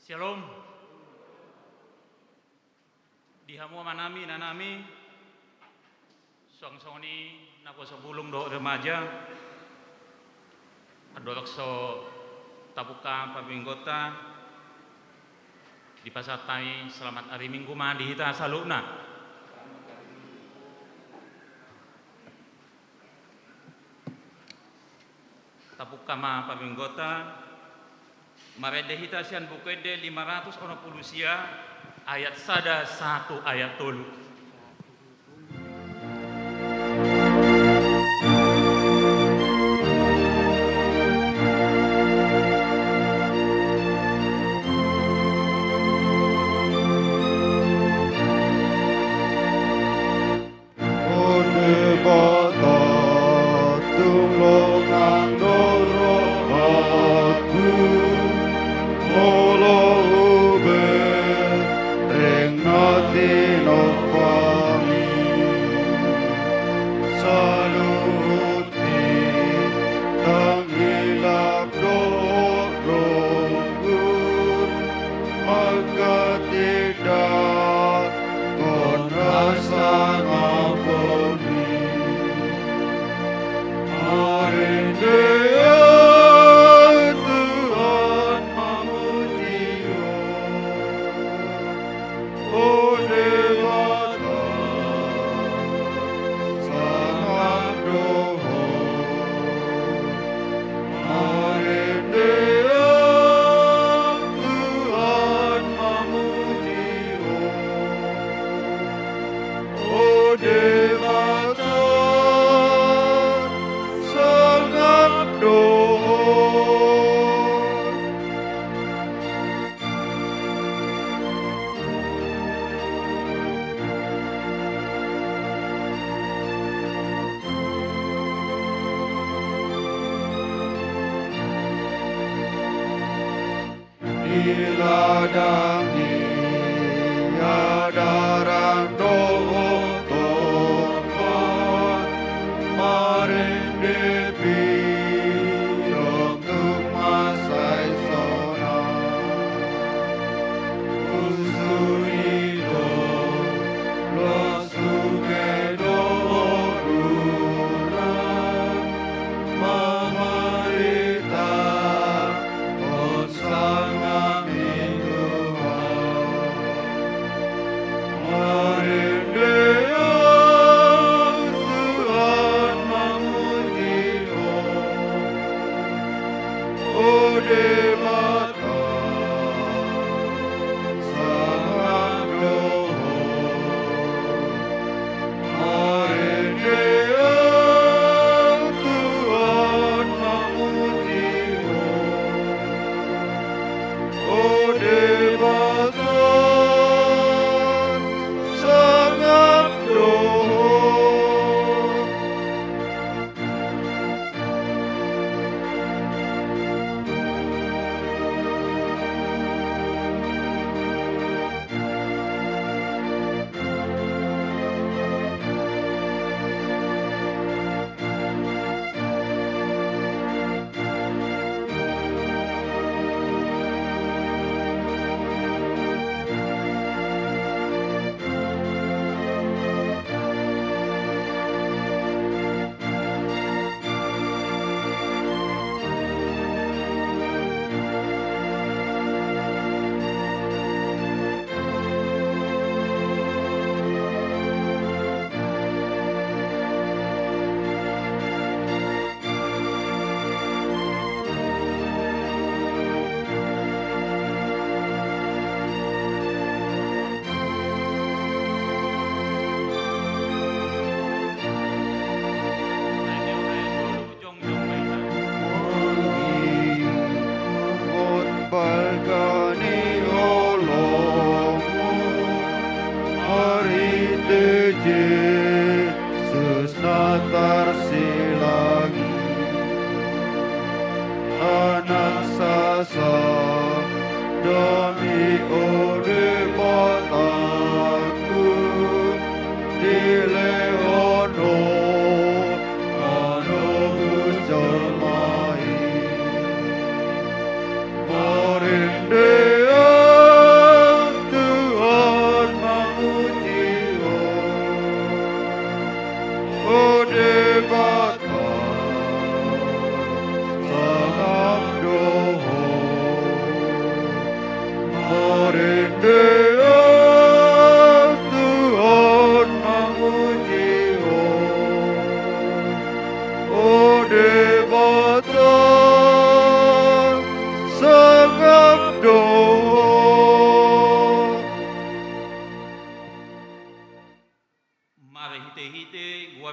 Shalom. Di hamu manami nanami song-songni nako sebelum do remaja adolak so tabuka pabinggota di pasatai selamat hari Minggu mandi hita saluna. Tabuka ma pabinggota marede hita sian bukede 580 sia ayat sada 1 ayat tolu. Morinde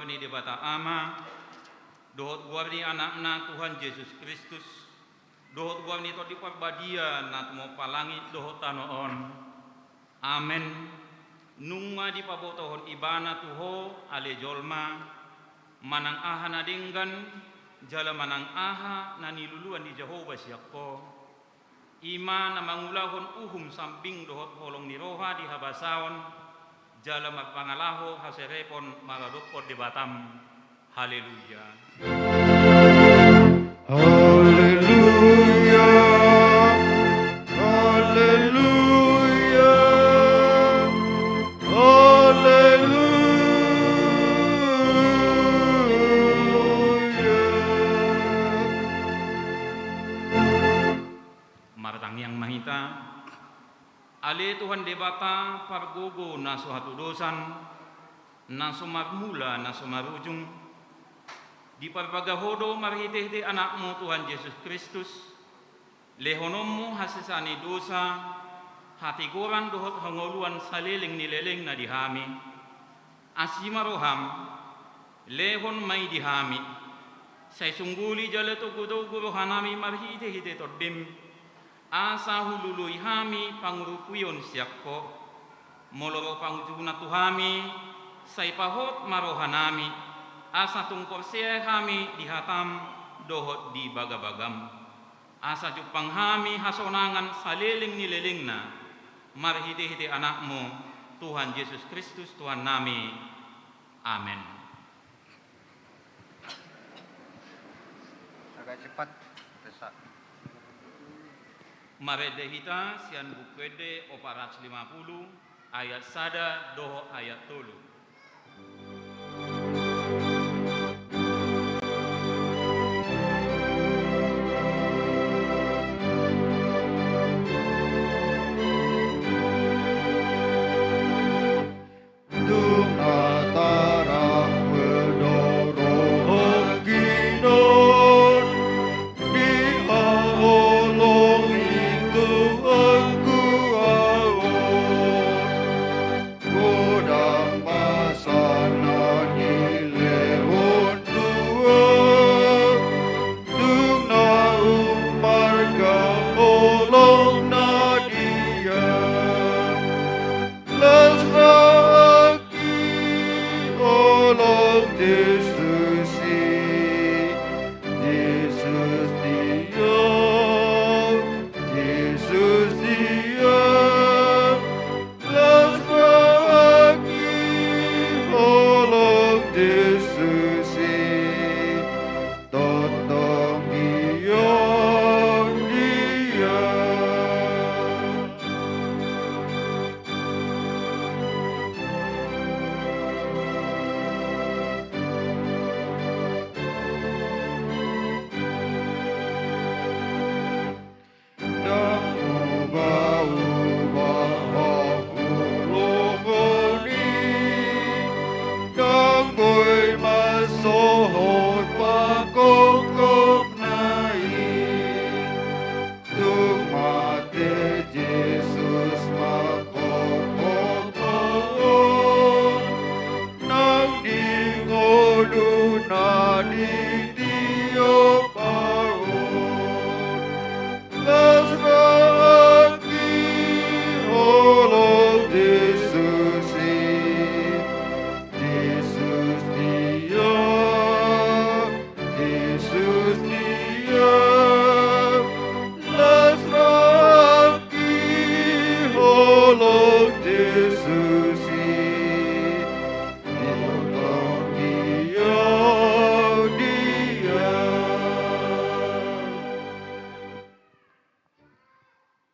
guarni debata ama, dohot guarni anak-anak Tuhan Yesus Kristus, dohot guarni to di parbadia nat mo palangit dohot tanoon. Amen. Nunga di pabotohon ibana tuho ale jolma, manang aha na dinggan, jala manang aha na niluluan di Jehovah siyakko. Ima na mangulahon uhum samping dohot holong ni roha di habasaon, jala magpangalaho haserepon maradokod di batam. Haleluya. Haleluya. Haleluya. Maratang yang mahita, ale Tuhan debata pargogo na suhatu dosan, na sumarmula na sumarujung, di parbagahodo marhite-hite anakmu Tuhan Yesus Kristus, lehonommu hasisani dosa, hati goran dohot hangoluan saliling nileleng na dihami, asimaroham, lehon may dihami, say sungguli jala to gudo-gudo hanami marhite-hite toddim, asa hulului hami pangurupuyon siyakko, moloro pangujuna tuhami, say pahot marohanami, asa tungkor siya kami dihatam dohot di bagabagam, asa jupang hami hasonangan saliling nileling na, marhite-hite anakmu Tuhan Yesus Kristus Tuhan nami. Amen. Agak cepat, besar. Maredehita sian bukwede 450 ayat sada doho ayat tolu.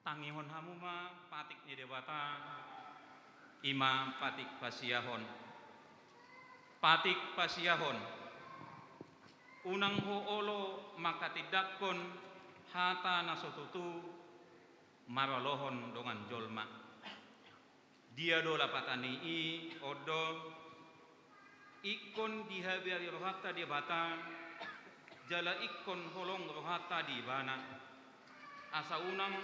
Tangihon hamuma patik ni dewata ima patik pasiyahon. Patik pasiyahon. Unang hoolo makatidakkon hata nasotutu maralohon dongan jolma. Dia dola patani i odo ikon dihabari rohata di bata jala ikon holong rohata di bana. Asa unang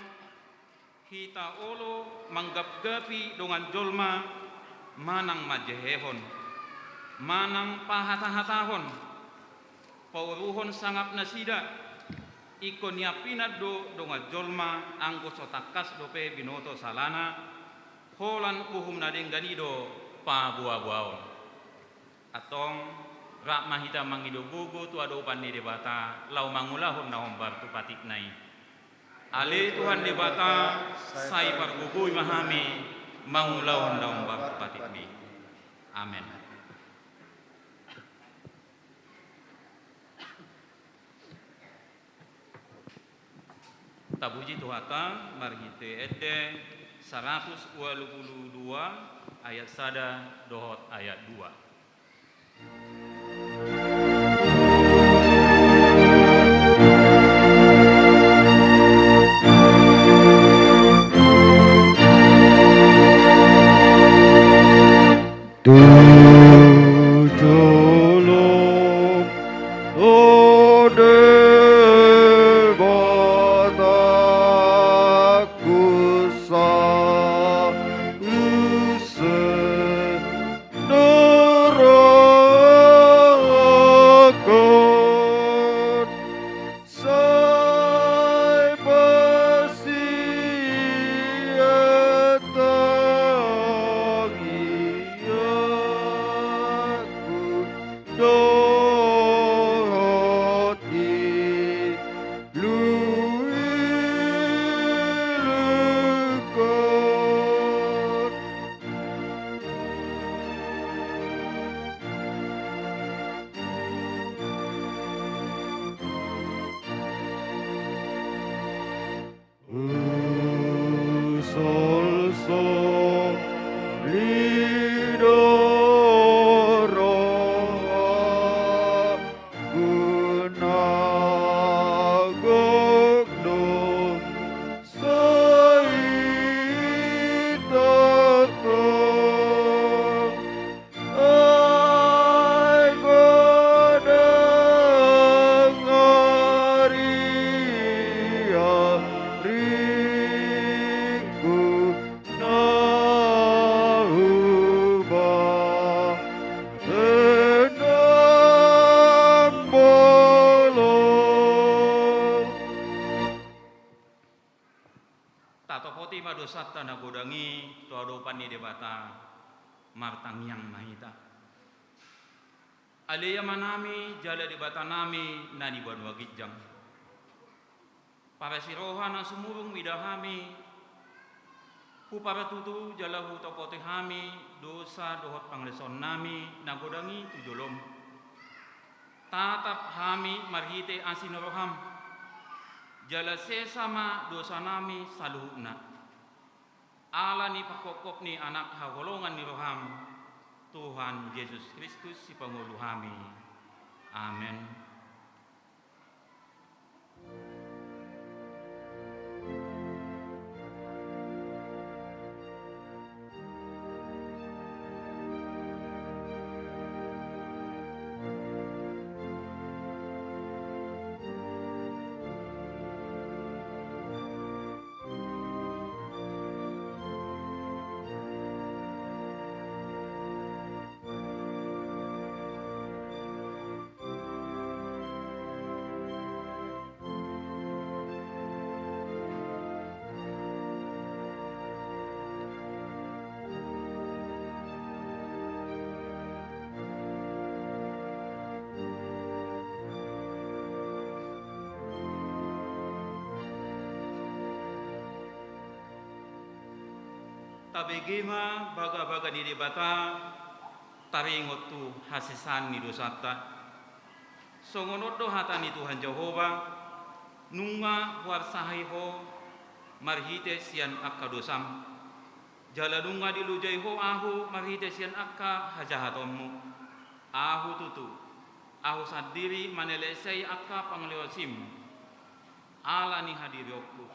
kita olo manggap-gapi dongan jolma manang majehehon. manang pahatah-hatahon, pauruhon sangap nasida, ikon yapinat do ngajolma anggo sotakas dope binoto salana, holan uhum nadeng ganido pa buah-buahon. Atong rak mahita mangido gugu tu ado upan di debata, lau mangulahon na hombar tu patik nai. Ale Tuhan debata, sai pargugui mahami, mangulahon na hombar tu patik ni. Amin. Tabuji Tuhata marhite ede 122 ayat sada dohot ayat 2. Dosata na godangi to ado pani debata martang yang mahita. Aleya manami jala debata nami nani banwa gijang. Para siroha na sumurung midahami hu para tutu jala hu topote hami dosa dohot pangleson nami na godangi tujolom. Tatap hami marhite asinoroham jala sesama dosa nami saluhna. Allah ni pakokok ni anak hagolongan ni roham Tuhan Yesus Kristus si pangulu kami. Amin. Tabegema baga-baga di debata taringot tu hasisan ni dosata songonodo hatani Tuhan Jehova nunga warsahi ho marhite sian akka dosam jala nunga dilujai ho ahu marhite sian akka hajahatommu ahu tutu ahu sadiri manelesai akka panglewasim ala ni hadiriokku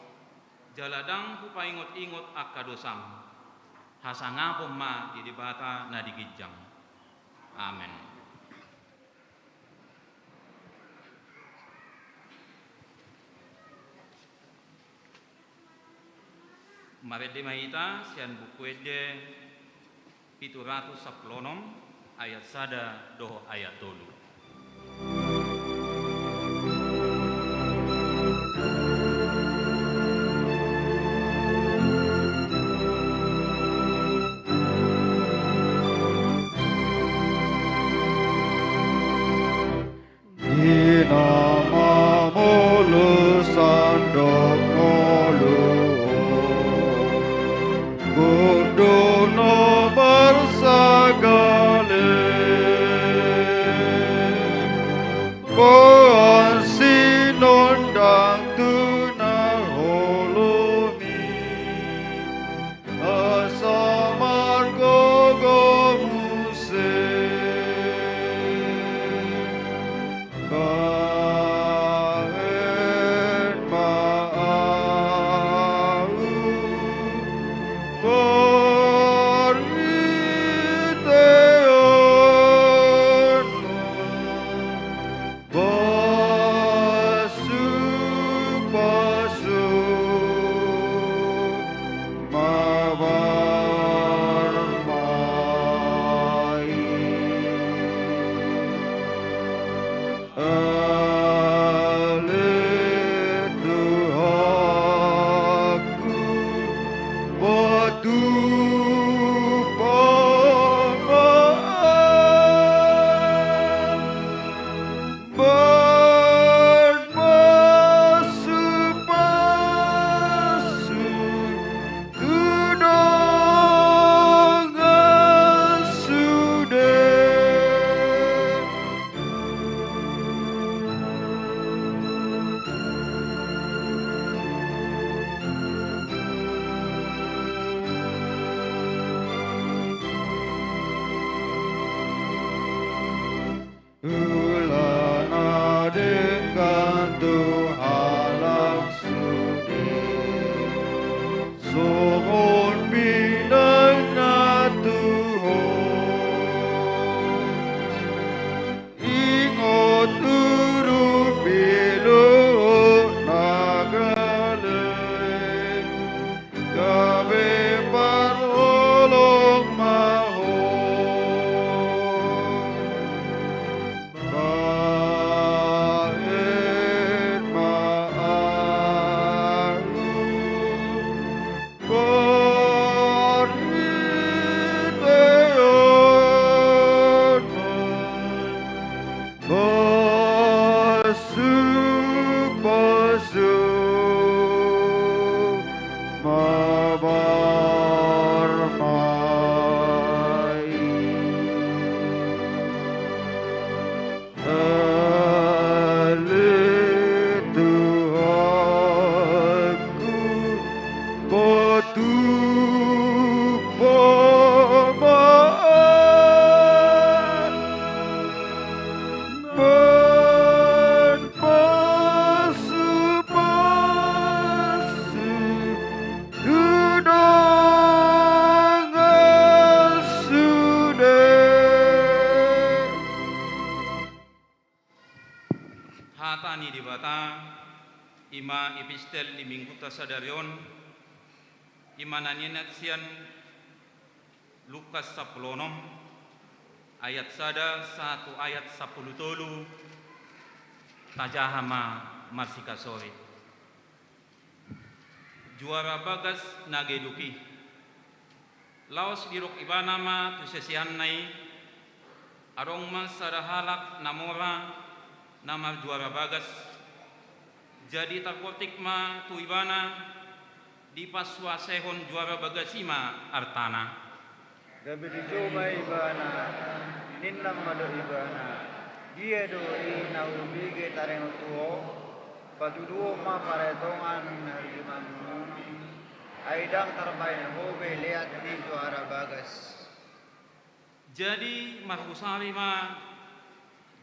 jaladang ku paingot-ingot akka dosam hasangapom ma di debata na digijang. Amen. Marede mahita sian buku ede 710 ayat sada doho ayat tolu. Di namamu lusandok mulu, kuduno bersagale, pohon sinondang tunar holumi, asamar gogo muse. Bahen ma'au Boriteon Basu-basu Mawarmai Tuhanku batu pengaan berpasu-pasu tudongan sudah. Ulana dengan Tuhan langsudi, sohon binanya Tuhan. Ingot urut biluk nagale, gabe parolong mahon. Bahen ma'au Boriteon Basu-basu Mawarmai Tuhanku batu pengaan berpasu-pasu tudongan sudah. Hatani di bata ima epistel di mingguta sadarion ima naninat sian Lukas 10 ayat sada 1 ayat 10 tolu tajahama marsika sore juara bagas nageduki laos dirok ibanama tu sesian nai arong mas sarahalak namora nama juara bagas jadi takotik ma tu ibana di paswasehon juara bagasima artana Gabi dicoba ibana, ninnang mado ibana, dia doi naubige tareng tuo, patuduo ma paretongan harjumang aidang terbaik hobe lihat di juara bagas. jadi markusari ma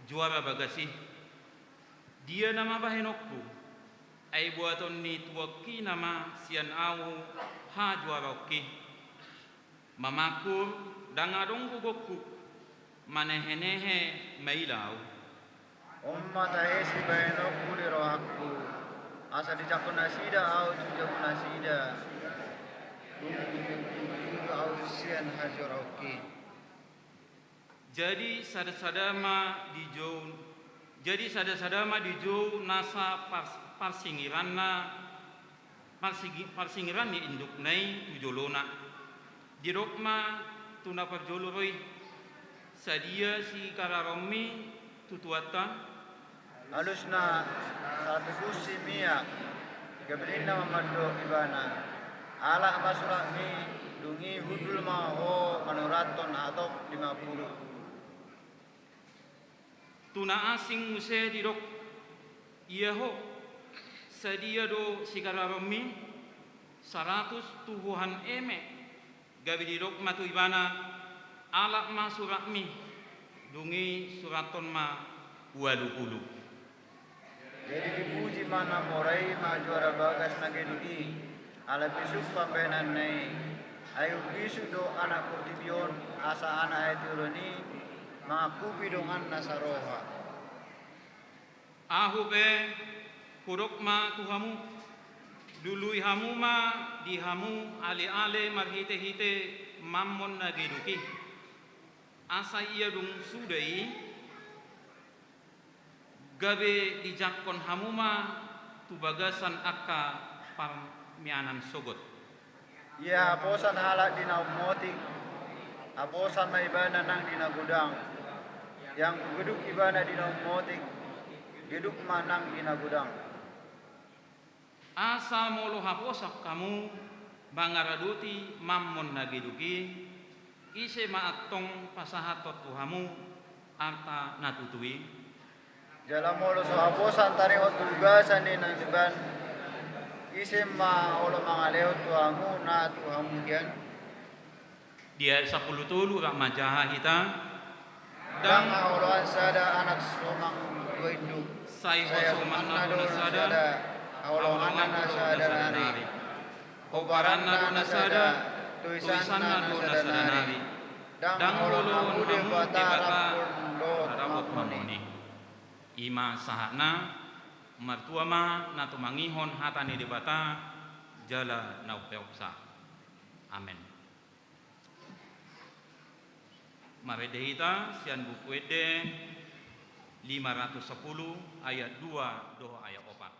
juara bagasi dia nama bahenokku ai buaton ni tuaki nama sian au ha juara oki mamakur dangadong gugokku manehenehe mailau Umma tahe si bahenokku di rohakku, asa dicakun nasida au cujakun nasida, tunggu au sian hajur oki. Jadi sada-sadama di jo nasa parsingiran ni induk nai tujolona. Dirokma tuna parjoloroi sadia si kararomi tutuata. Halus na satu kusi mia gabrina mamado ibana ala masura mi dungi hudul maho manuraton atau 50. Tuna asing muse dirok iya ho sadia do sikararomi 100 tuhuhan eme gabi dirok matu ibana ala masurak mi dungi suraton ma 20. Jadi dipuji mana morai majuara bagas nagedui ala pisuk pambenan nei ayu pisu do anak kurtibion asa anak eturoni mengakupi dongan nasaroha. Ahu be huruk ma tuhamu dului hamu ma dihamu ale-ale marhite-hite mammon nageduki asa iya dung sudai gabe dijakon hamu ma tubagasan akka parmianan sogot. Ya aposan halak dina motik aposan ma ibana nang dina gudang yang geduk ibana dina motik geduk manang dina gudang. Asa molo haposak kamu bangaraduti mammon nageduki ise maattong pasahatot tuhamu arta natutui. Jalan molo so haposan taringot tugasan ni nang iban ise ma olo mangaleo tuhamu na tuhamu kian. Dia 10 tulu rak majaha kita Dan oloan sada anak somang duidu saya sumanna duna sada awalongan sada nari obaranna duna sada tuisanna duna sada nari dang holo hamu debata rabot mamoni ima sahana martua ma natu mangihon hatani debata jala naupeopsa. Amin. Maredehita sian buku ede 510 ayat 2 doa ayat 4.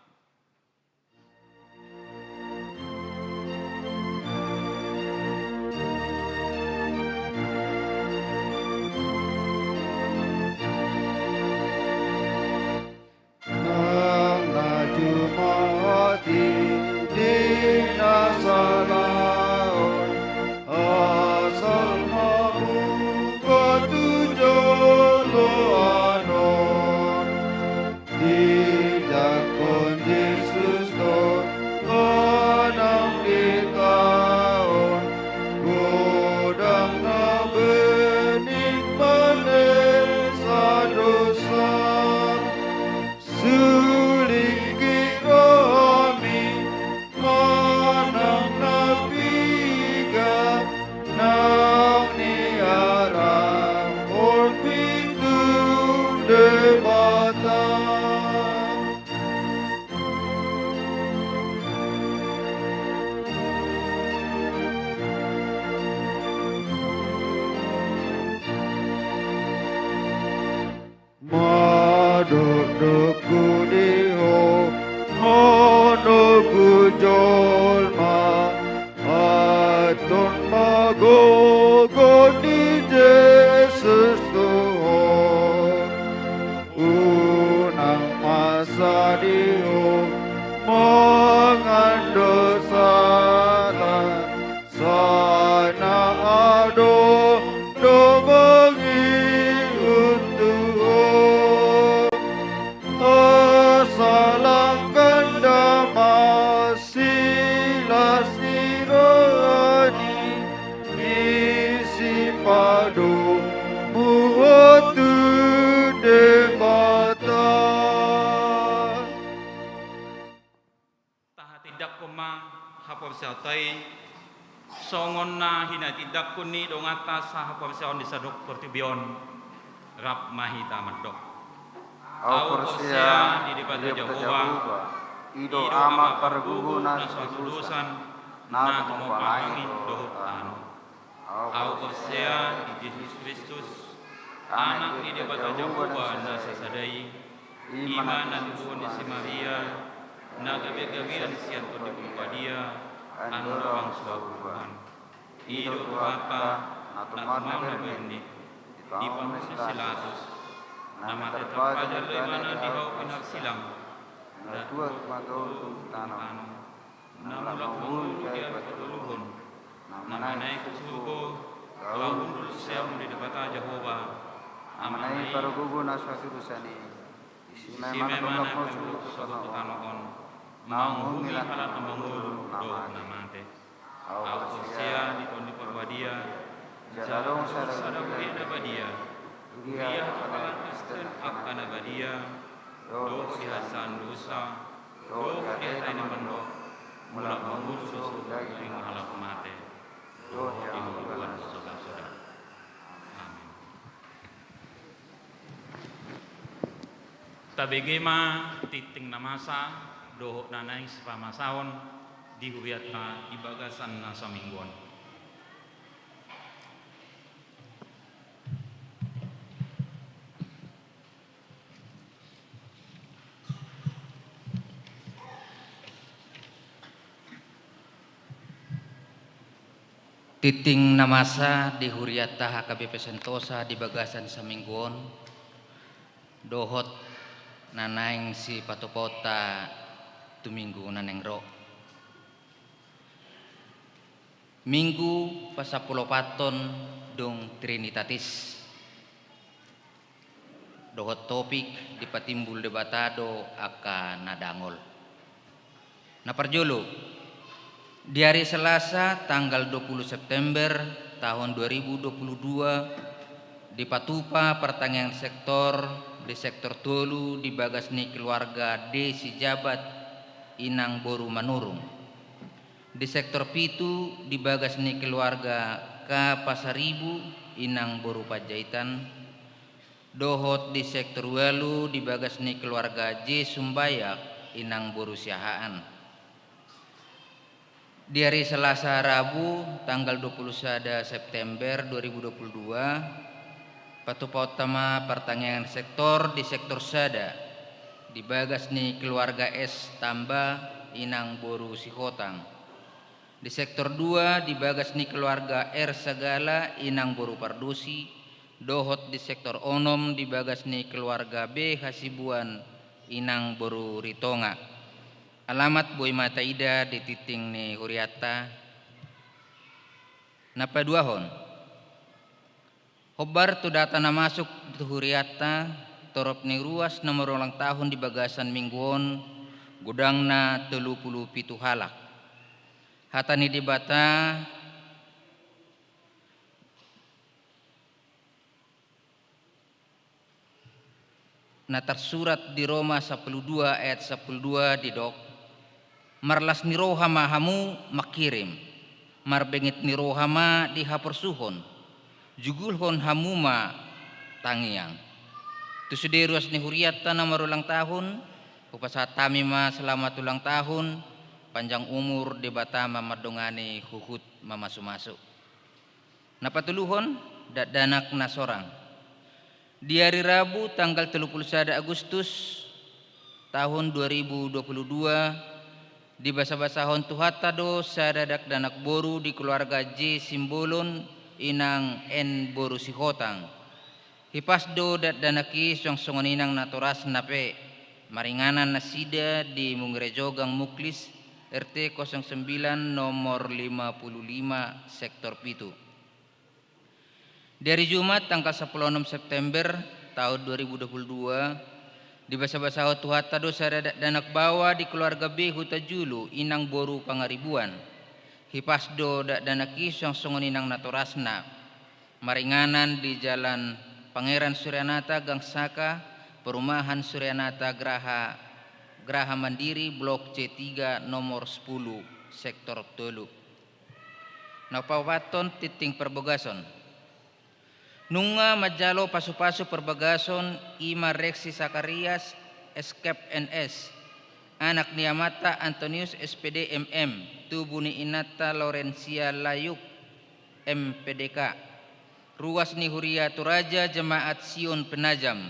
Songonna hina tidak kuni dong atas sah persiawan disadok pertibion rap mahita madok. Au persia di depan Jehovah ido ama perguguna suatu dosan na tumopangi dohut tanu. Au persia di Yesus Kristus anak ni dia bata Jehovah na sasadai iman na Tuhan di si Maria na gabi-gabian siyan to di pulpadia ando ang suaguhan ido to apa na tumau na berni di pamuna silatus na mate terpajar loy mana di hau pinak silang na tua magaul tung tanam na mulak mulu dia bertuluhun na manai kusurgo laun dulu siya muli debata Jehovah amanai paragugo na swasirusani si memana pemuluk suatu tanokon menghuni halat mengulu do namante au sia di tondi perwadia jarong sadang ina badia dia kapalan Kristen akan badia do dihasan dosa do dia taina mendo mulak mengulu suatu ing halat mate do dihukuman saudara-saudara. Amin. Tabegema titing namasa dohok nanay sa pamasaon dihuyat na ibagasan na sa mingguan. Titing namasa dihuriata HKBP Sentosa di bagasan sa mingguon dohot nanaing si patupota tuminggu naneng ro minggu pasapulopaton dong Trinitatis dohot topik dipatimbul debatado akan nadangol naparjolo di hari Selasa tanggal 20 September tahun 2022 di Patupa pertanian sektor di sektor Tolu di bagasni keluarga D si jabat inang boru manurung di sektor Pitu di bagasni keluarga K Pasaribu inang boru Pajaitan dohot di sektor Walu di bagasni keluarga J Sumbayak inang boru Siahaan. Di hari Selasa Rabu tanggal 21 September 2022 Patupa utama pertanian sektor di sektor Sada di bagasni keluarga S tambah inang boru Sihotang di sektor 2 di bagasni keluarga R Sagala inang boru Pardusi dohot di sektor Onom di bagasni keluarga B Hasibuan inang boru Ritonga. Alamat Boy Mataida di titing ni Huriata napaduahon hobar tu data na masuk tu Huriata torop ni ruas nomor ulang tahun di bagasan mingguon gudang na 37 halak hata ni dibata na tersurat di Roma 12 ayat 12 di dok marlas ni rohama hamu makirim marbengit ni rohama di hapersuhon jugulhon hamuma tangiang tu suderuas ni Huriata na marulang tahun upasatami ma selamat ulang tahun panjang umur di batama madongani huhut mamasu-masu napatuluhon danak na sorang di hari Rabu tanggal 31 Agustus tahun 2022 di basa-basahon tuhata do sadadak danak boru di keluarga J Simbolon inang N boru Sihotang hipas do dat danaki song songoninang naturas nape maringanan nasida di Mungrejogang Muklis RT 09 nomor 55 sektor Pitu. Dari Jumat tanggal 16 September tahun 2022 di basa-basa tuhata dosa danak bawa di keluarga B Hutajulu inang boru Pangaribuan hipasdo danak isong songoninang natorasna maringanan di jalan Pangeran Suryanata Gangsaka perumahan Suryanata Graha Mandiri blok C3 nomor 10 sektor Tolu napawaton titing perbogason nunga majalo pasu-pasu perbagason Ima Reksi Sakarias Eskep NS anak niamata Antonius SPD MM tubuh ni Inata Laurencia Layuk MPDK ruas ni Huria Toraja Jemaat Sion Penajam,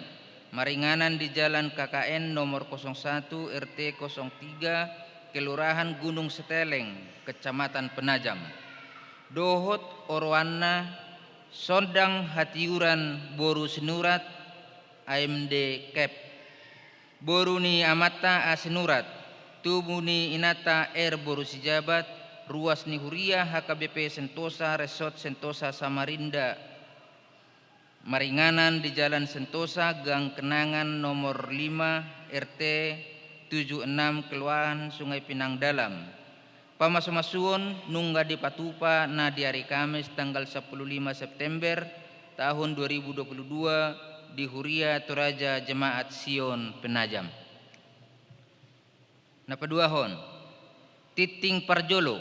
Maringanan di Jalan KKN nomor 01 RT 03 Kelurahan Gunung Seteleng, Kecamatan Penajam. Dohot Orwana Sondang Hatiuran Boru Senurat AMD Kep. Boru ni Amata Asenurat, Tubu ni Inata Boru Sijabat, ruas ni Huria HKBP Sentosa Resort Sentosa Samarinda, Maringanan di Jalan Sentosa Gang Kenangan nomor 5 RT 76 Kelurahan Sungai Pinang Dalam. Pamasumasuon nungga di Patupa na di hari Kamis tanggal 15 September tahun 2022 di Huria Toraja Jemaat Sion Penajam. Napaduahon Titing Parjolo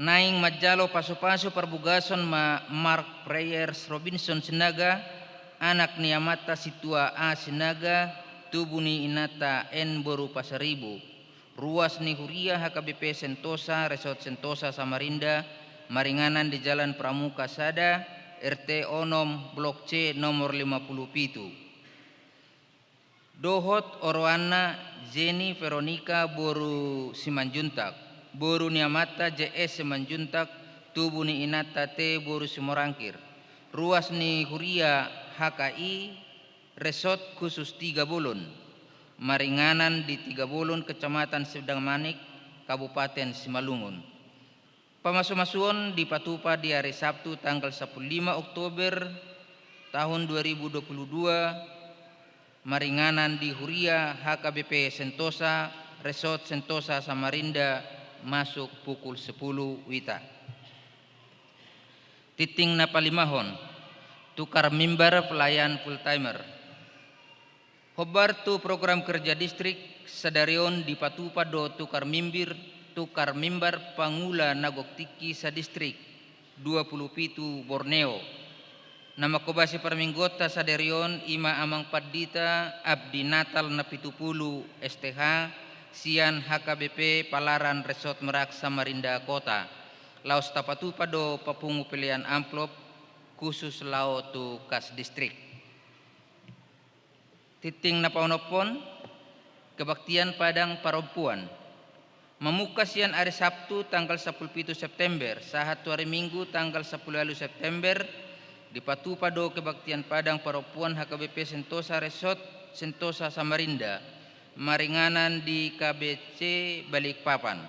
Naing Majalo Paso-Paso Perbugason Mark Prayers Robinson Sinaga, anak ni Amata Situa A Sinaga, tubuh ni Inata N Boru Pasaribu, ruas ni Huria HKBP Sentosa Resort Sentosa Samarinda, Maringanan di Jalan Pramuka Sada RT Onom Blok C nomor 57. Dohot Oroana Jenny Veronica Boru Simanjuntak, Boru ni Amata JS Simanjuntak, tubuh ni Inata T Boru Simorangkir, ruas ni Huria HKI Resort Khusus 3 Bulun, Maringanan di 3 Bulun Kecamatan Sedang Manik Kabupaten Simalungun. Pamasumasuon di Patupa di hari Sabtu tanggal 15 Oktober tahun 2022, Maringanan di Huria HKBP Sentosa Resort Sentosa Samarinda masuk pukul 10 WITA. Titing Napalimahon tukar mimbar pelayan full timer. Hobar tu program kerja distrik Sadarion di Patupa do tukar mimbar pangula Nagoktiki sa distrik 27 Borneo. Nama kobasi perminggota Sadarion ima amang padita abdi natal na 70 STH Sian HKBP Palaran Resort Merak Samarinda Kota. Laos Tapatupa do papungu pilihan amplop khusus lao tu kas distrik. Titing Napaunopon Kebaktian Padang Perempuan. Memuka sian hari Sabtu tanggal 17 September sahat hari Minggu tanggal 10 September di Patupa do Kebaktian Padang Perempuan HKBP Sentosa Resort Sentosa Samarinda, Maringanan di KBC Balikpapan.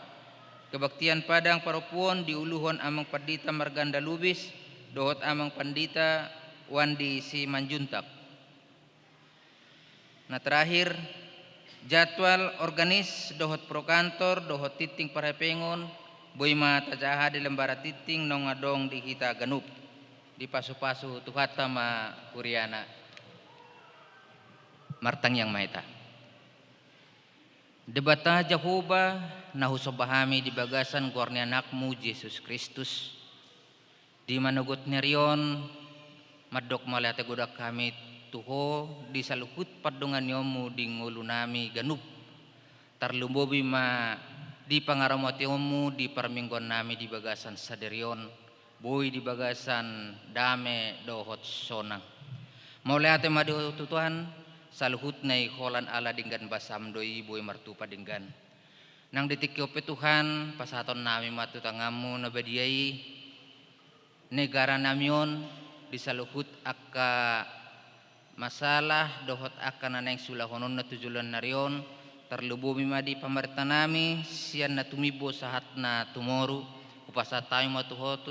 Kebaktian Padang Perempuan di Uluhon amang Pandita Marganda Lubis, dohot amang Pandita Wandi Simanjuntak. Nah terakhir jadwal organis dohot pro kantor dohot titing parapengon boima tajaha di lembara titing nongadong di kita ganup di pasu-pasu tuhata ma Kuriana martang yang maita. Debata Jehovah nahusobahami di bagasan gorni anakmu Yesus Kristus di manugut nerion madok malate godak kami tuho di saluhut padungan yomu di ngulunami ganup tarlumbobi ma di pangaramoti yomu di parminggon nami di bagasan Saderion boy di bagasan dame dohot sonang maulate madu tutuhan saluhut nai holan ala dinggan basam doi boy martupa dinggan nang ditikyope Tuhan pasaton nami matutangamu nabadiai negara namion di saluhut akka masalah dohot akan aneng sulahonon na tujulan narion terlubo mimadi pamarta nami sian na tumibo sahat na tumoru upasa tayo matuhot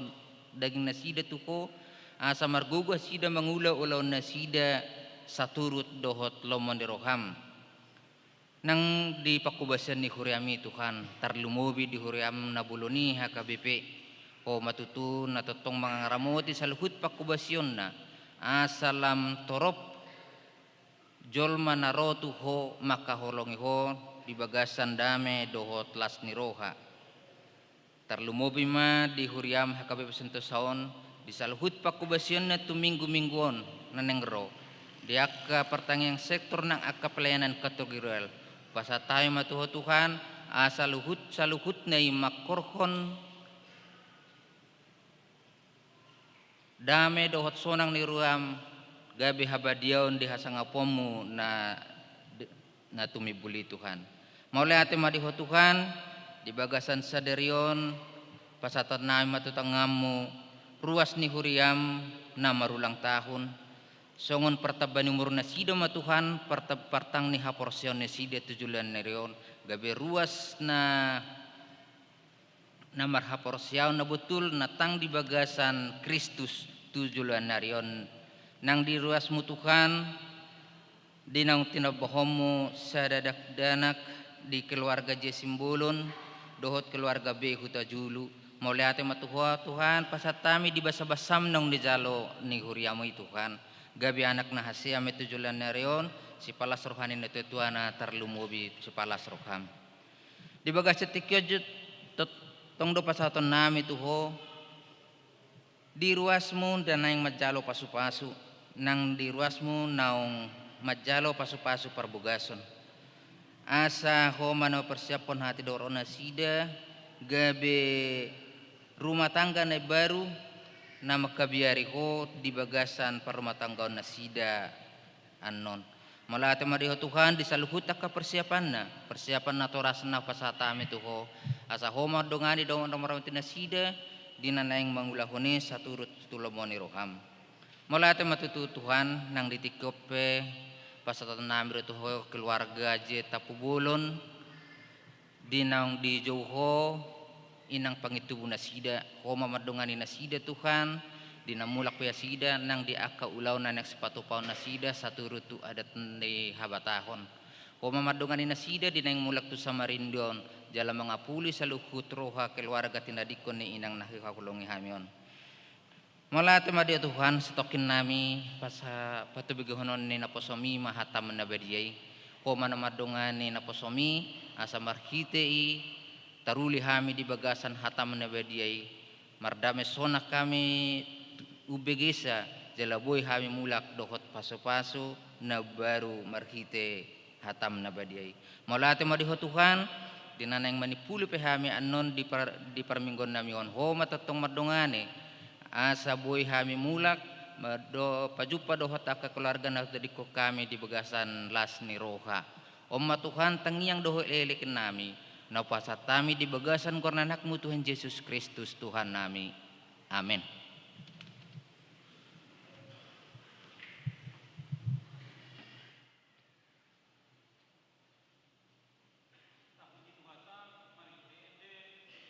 daging nasida tuko asa marguga sida mangula ulaw nasida saturut dohot lomon di roham nang di pakubasan ni huriami Tuhan terlumobi di huriam na buloni HKBP o matutu na totong mga ngaramoti sa luhut pakubasyon na asalam torop jolma narotu ho makaholongi ho di bagasan dame dohot las niroha terlumobi ma di huriam HKBP Sentosaon di saluhut pakubasyon na tuminggu-mingguon na nenggro di akka pertanyaan sektor ng akka pelayanan kategorial pasa tayo matuho Tuhan saluhut na makorhon Dame dohot sonang ni ruam gabi habadiaon di hasangapomu na tumibuli Tuhan. Maulay ate madiho Tuhan di bagasan saderion pasatan namin matutangamu ruas ni huriam na marulang tahun. Songon pertabani umur na sida matuhan partang ni haporsyon ni sida tujulan nerion gabi ruas na marhaporsyaw na betul natang di bagasan Kristus tujulan nerion nang di ruas mutuhan di nang tinabahomu sa dadakdanak di keluarga Jesimbolon dohot keluarga Behuta Julu maulay ate matuha Tuhan pasatami di basa-basam nang di jalo ni huriamu Tuhan gabi anak na hasiam tujulan nerion si palas rohani na tutuana tarlumubi si palas roham di bagas cetikyo tong do pasaton nami tuho di ruasmu dan nang majalo pasu-pasu nang di ruasmu naong majalo pasu-pasu parbugason asa ho mano persiapon hati dorona sida gabe rumah tangga na baru na makabiari ho di bagasan parumah tangga na sida anon malate madiho Tuhan disaluhut ka persiapan na toras na pasatami tuho asa ho madongani dong marawti na sida dinanaing mangulahuni saturut tulomoni roham malate matutu Tuhan nang ditikope pasatan namir tuho keluarga je tapubulon dinang di Joho inang pangitubu na sida ho mamadongani na sida Tuhan dinamulak pa sida nang di aka ulaw na sepatu paon na sida saturut tu adat ni habatahon ho mamadongani na sida dinang mulak tu samarindon jala mga puli sa luhut roha keluarga tinadikon ni inang nahihakulungi hamion malate madi Tuhan setokin nami pasa patubigohonon ni naposomi mahatam na badiyay ho manamadongan ni naposomi asa marhitei taruli hami di bagasan hatam na badiyay mardame sonak kami ubegesa jalaboy hami mulak dohot paso-paso na baru marhite hatam na badiyay malate madiho Tuhan dinanang manipuli pe hami anon di parminggon nami on ho matatong madongane asa boy hami mulak pajupa dohot aka keluarga na dadiko kami di bagasan las ni roha Oma Tuhan tangiang doho lelekin nami na pasatami di bagasan kornanakmu Tuhan Yesus Kristus Tuhan nami amin.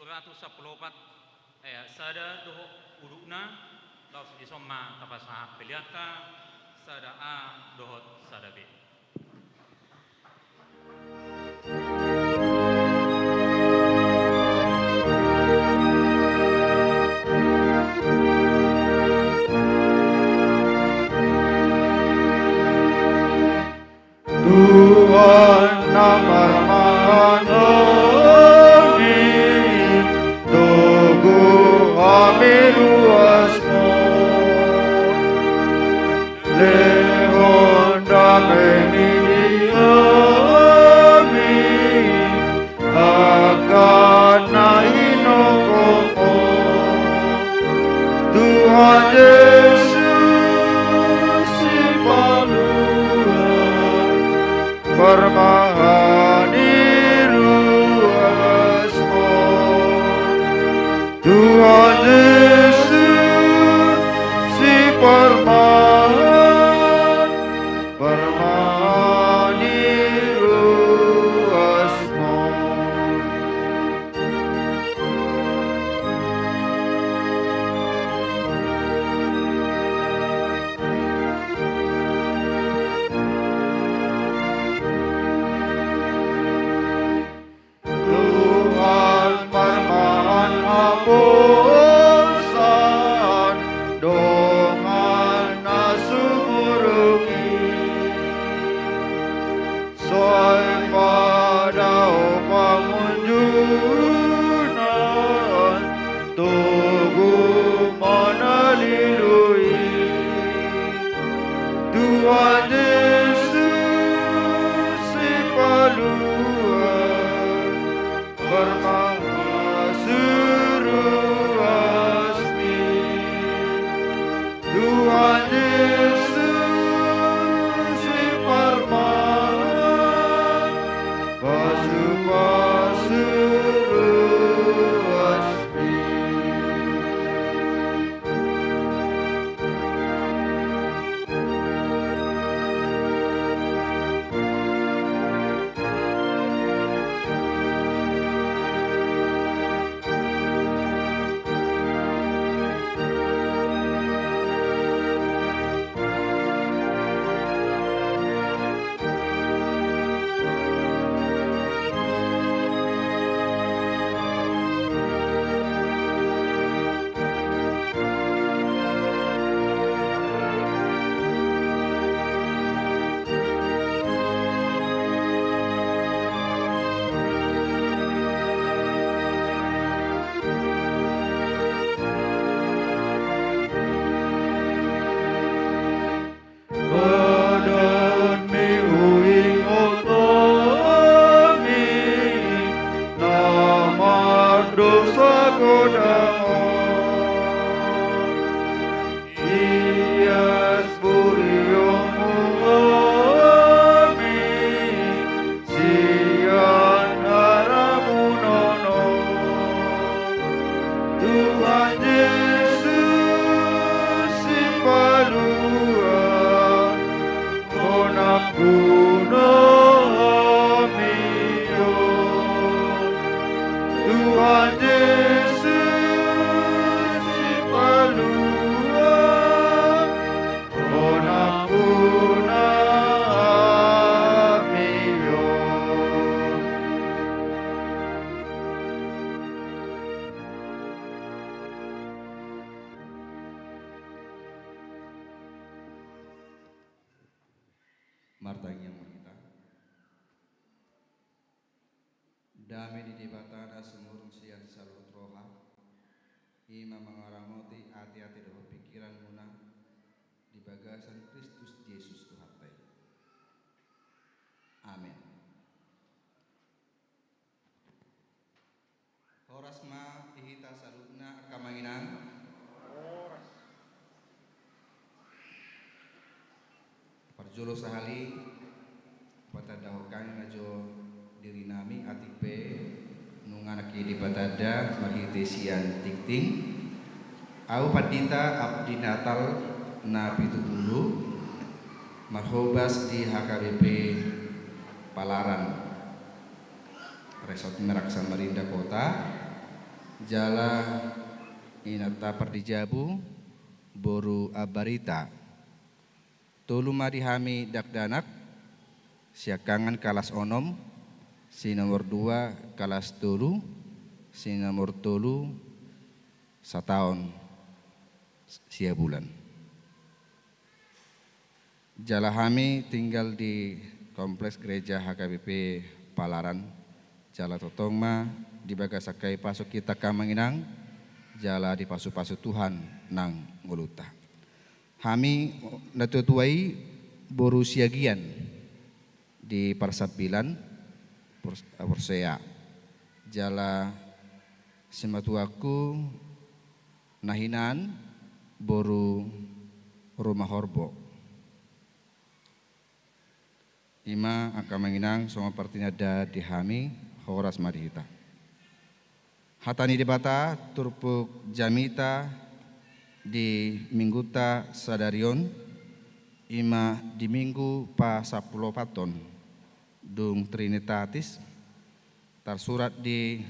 Ratu saplopat sada doho udukna laos di soma tapasa peliata sada a dohot sada b. Tuhan namarmano Tuhan Yesus si Parman, pasu-pasu ruasmi. Badan mi uing otomi, namar dosa godamon. Ias buriong uami, sian haramunono. Tuhan Yesus si palua, Puno amio. Tuhan Yesus si palua, Puna amio. Martang yang kita damai di debatana semurung sian salut roha ima mengaramoti hati-hati dalam pikiran muna di bagasan Kristus Yesus Tuhan tai. Amin. Horas ma ihita salutna kamanginang parjolo sahali patadahokan ngajo diri nami atipe nunganaki di patada mahitesian tikting au padita abdi natal na 70 marhobas di HKBP Palaran Resort Merak Samarinda Kota Jala Inata Perdijabu Boru Abarita Tolu marihami dakdanak siakangan kalas onom si nomor 2 kalas tolu si nomor tolu sataon sia bulan. Jalahami tinggal di kompleks gereja HKBP Palaran Jala Totongma di bagasakai pasuk kita kamanginang jala di pasu-pasu Tuhan nang nguluta. Kami natutuai boru siagian di Parsapilan Porsea jala sematuaku nahinan boru rumah horbo ima akan menginang semua partinya ada di hami horas marihita hatani debata turpuk jamita di mingguta sadarion ima di minggu pa 10 paton dung Trinitatis tersurat di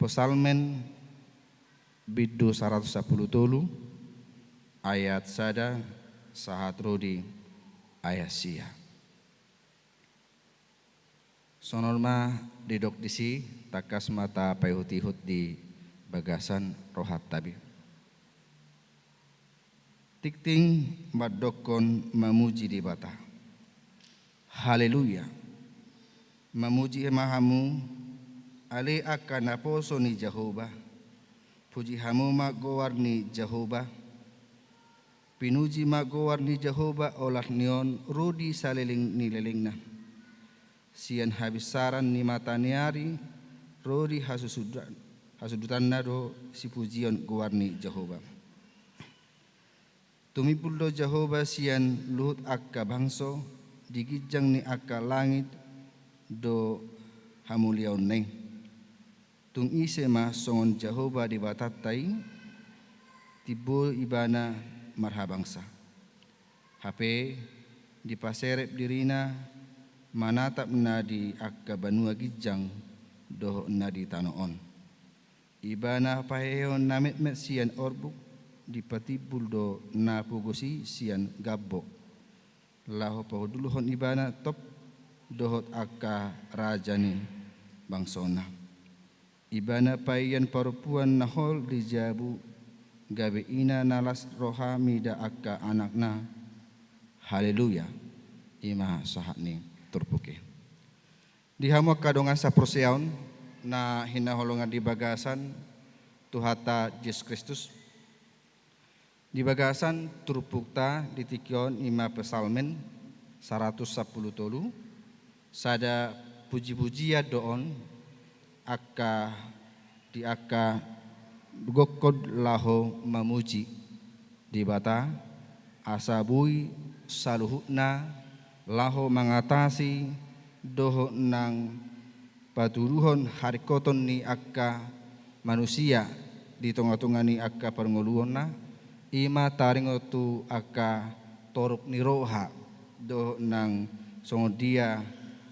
Psalmen bidu 110 tolu ayat sada sahat rodi ayat sia sonorma didok disi takas mata payhut-hut di bagasan rohat tabi tikting madokon memuji di bata. Haleluya. Memuji mahamu ale akan aposo ni Jehovah. Puji hamu magowar ni Jehovah. Pinuji magowar ni Jehovah olah nion rudi saleling ni lelingna. Sian habisaran ni mataniari rudi hasudutan nado si pujion gowar ni Jehovah. Tumipul do Jehovah sian luhut akka bangso digijang ni akka langit do hamuliaon neng. Tung ise ma songon Jehovah di batatai tibo ibana marhabangsa. HP di paserep dirina manatap na di akka banua gijang doho na di tanoon. Ibana paheon namet met sian orbuk di patibul do na pugosi sian gabbo. Laho pahuduluhon ibana top dohot akka rajani bangsona. Ibana payan parupuan nahol di jabu gabe ina nalas rohami da akka anakna. Haleluya. Ima sahani turpuke. Di hamo kadongan sa proseon na hinaholongan di bagasan tuhata Yesus Kristus. Di bagasan turpukta ditikyon ima pesalmen 110 tolu sada puji-pujian doon akka di akka gokod laho mamuji di bata asabui saluhutna laho mengatasi doho nang paturuhon harikoton ni akka manusia di tengah-tengah ni akka perngoluhonna ima taringotu akka toruk niroha doho nang songodia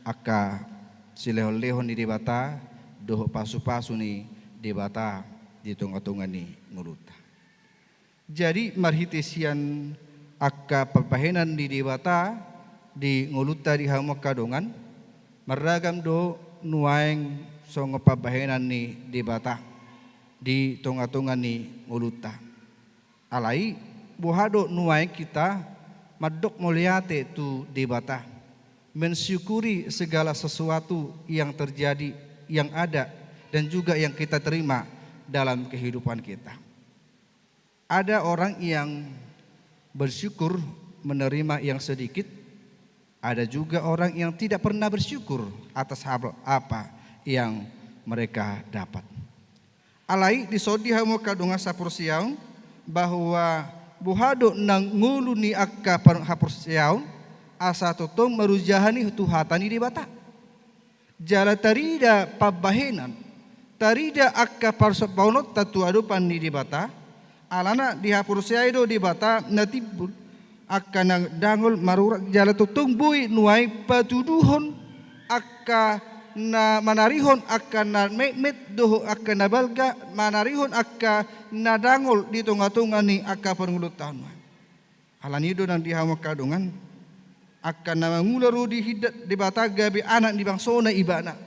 akka silehon-lehon ni debata doho pasu-pasu ni debata di tengah-tengah ni nguluta. Jadi marhitesian akka perbahenan di debata di nguluta di hamo kadongan meragam do nuaeng songo perbahenan ni debata di tengah-tengah ni nguluta. Alai buhado nuaeng kita madok meliate tu debata mensyukuri segala sesuatu yang terjadi, yang ada dan juga yang kita terima dalam kehidupan kita. Ada orang yang bersyukur menerima yang sedikit, ada juga orang yang tidak pernah bersyukur atas apa yang mereka dapat. Alai disodi hamo kadunga sapursiaun bahwa buhado nang ngulu ni akka hapursiaun asa totong merujahani tuhatani di bata. Jala tarida pabahenan, tarida akka parsapaunot tatu adupan di bata, alana di hapursiaido di bata natibul akka nang dangol marurat jala totong bui nuai patuduhon akka na manarihon akka na met doho akka na balga manarihon akka na dangol di tengah-tengah ni akka perngulut tahun. Alanido nang dihamo kadungan akka na mangularu di hidat di bata gabi anak di bangsona ibana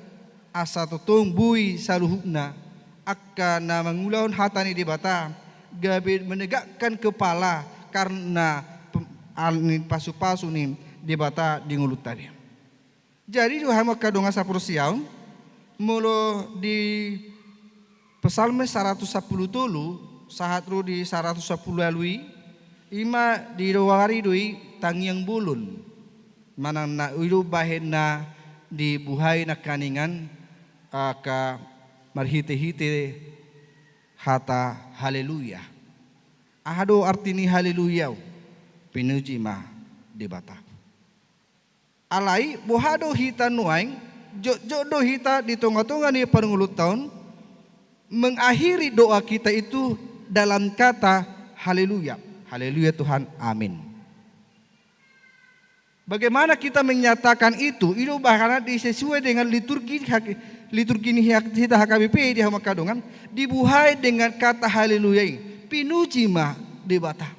asa totong bui saluhukna akka na mangulahon hatani di bata gabi menegakkan kepala karena pasu-pasu ni di bata di ngulut tadi. Jadi di hamo kadonga sapursiaun mulo di pesalme 110 tolu sahatru di 110 alui ima di doari dui tangyang bulun manang na uyu bahen na di buhay na kaningan ka marhite-hite hata haleluya. Ahado artini haleluya pinuji ma di bata. Alai buhado hita nuaing jodoh hita di tengah-tengah ni pengulut tahun mengakhiri doa kita itu dalam kata haleluya. Haleluya Tuhan, amin. Bagaimana kita menyatakan itu? Itu bahkan sesuai dengan liturgi kita HKBP di hama kadongan dibuhai dengan kata haleluya. Pinuji ma debata.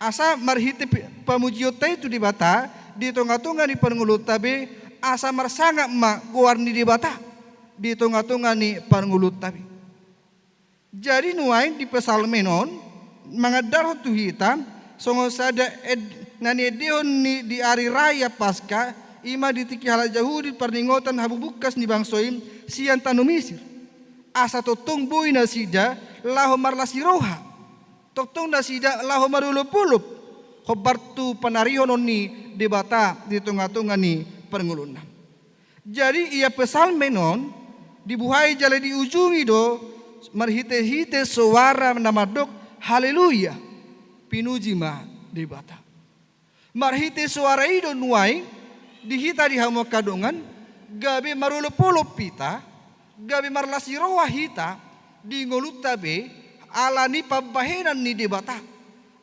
Asa marhite pamujiote itu di bata di tengah-tengah ni pengulut tabe asa marsanga ma goarni di bata di tengah-tengah ni pengulut tabe. Jadi nuain di pesalmenon mangadar tu hitam songo sada nani deon ni di hari raya pasca ima di tiki hala jauh di perningotan habubukas ni bangsoim sian tanu Misir asa totong boina sida laho marlasi roha totong nasida laho marulupulup khobartu panarihon ni debata di tengah-tengah ni perngulunna. Jadi ia pesalmenon dibuhai jale di ujungi do marhite-hite suara namadok haleluya, pinuji ma debata. Marhite suara ido nuai dihita di hamo kadungan, gabi marulupulup pita, gabi marlasi roha hita di ngoluta be alani pambahenan ni debata.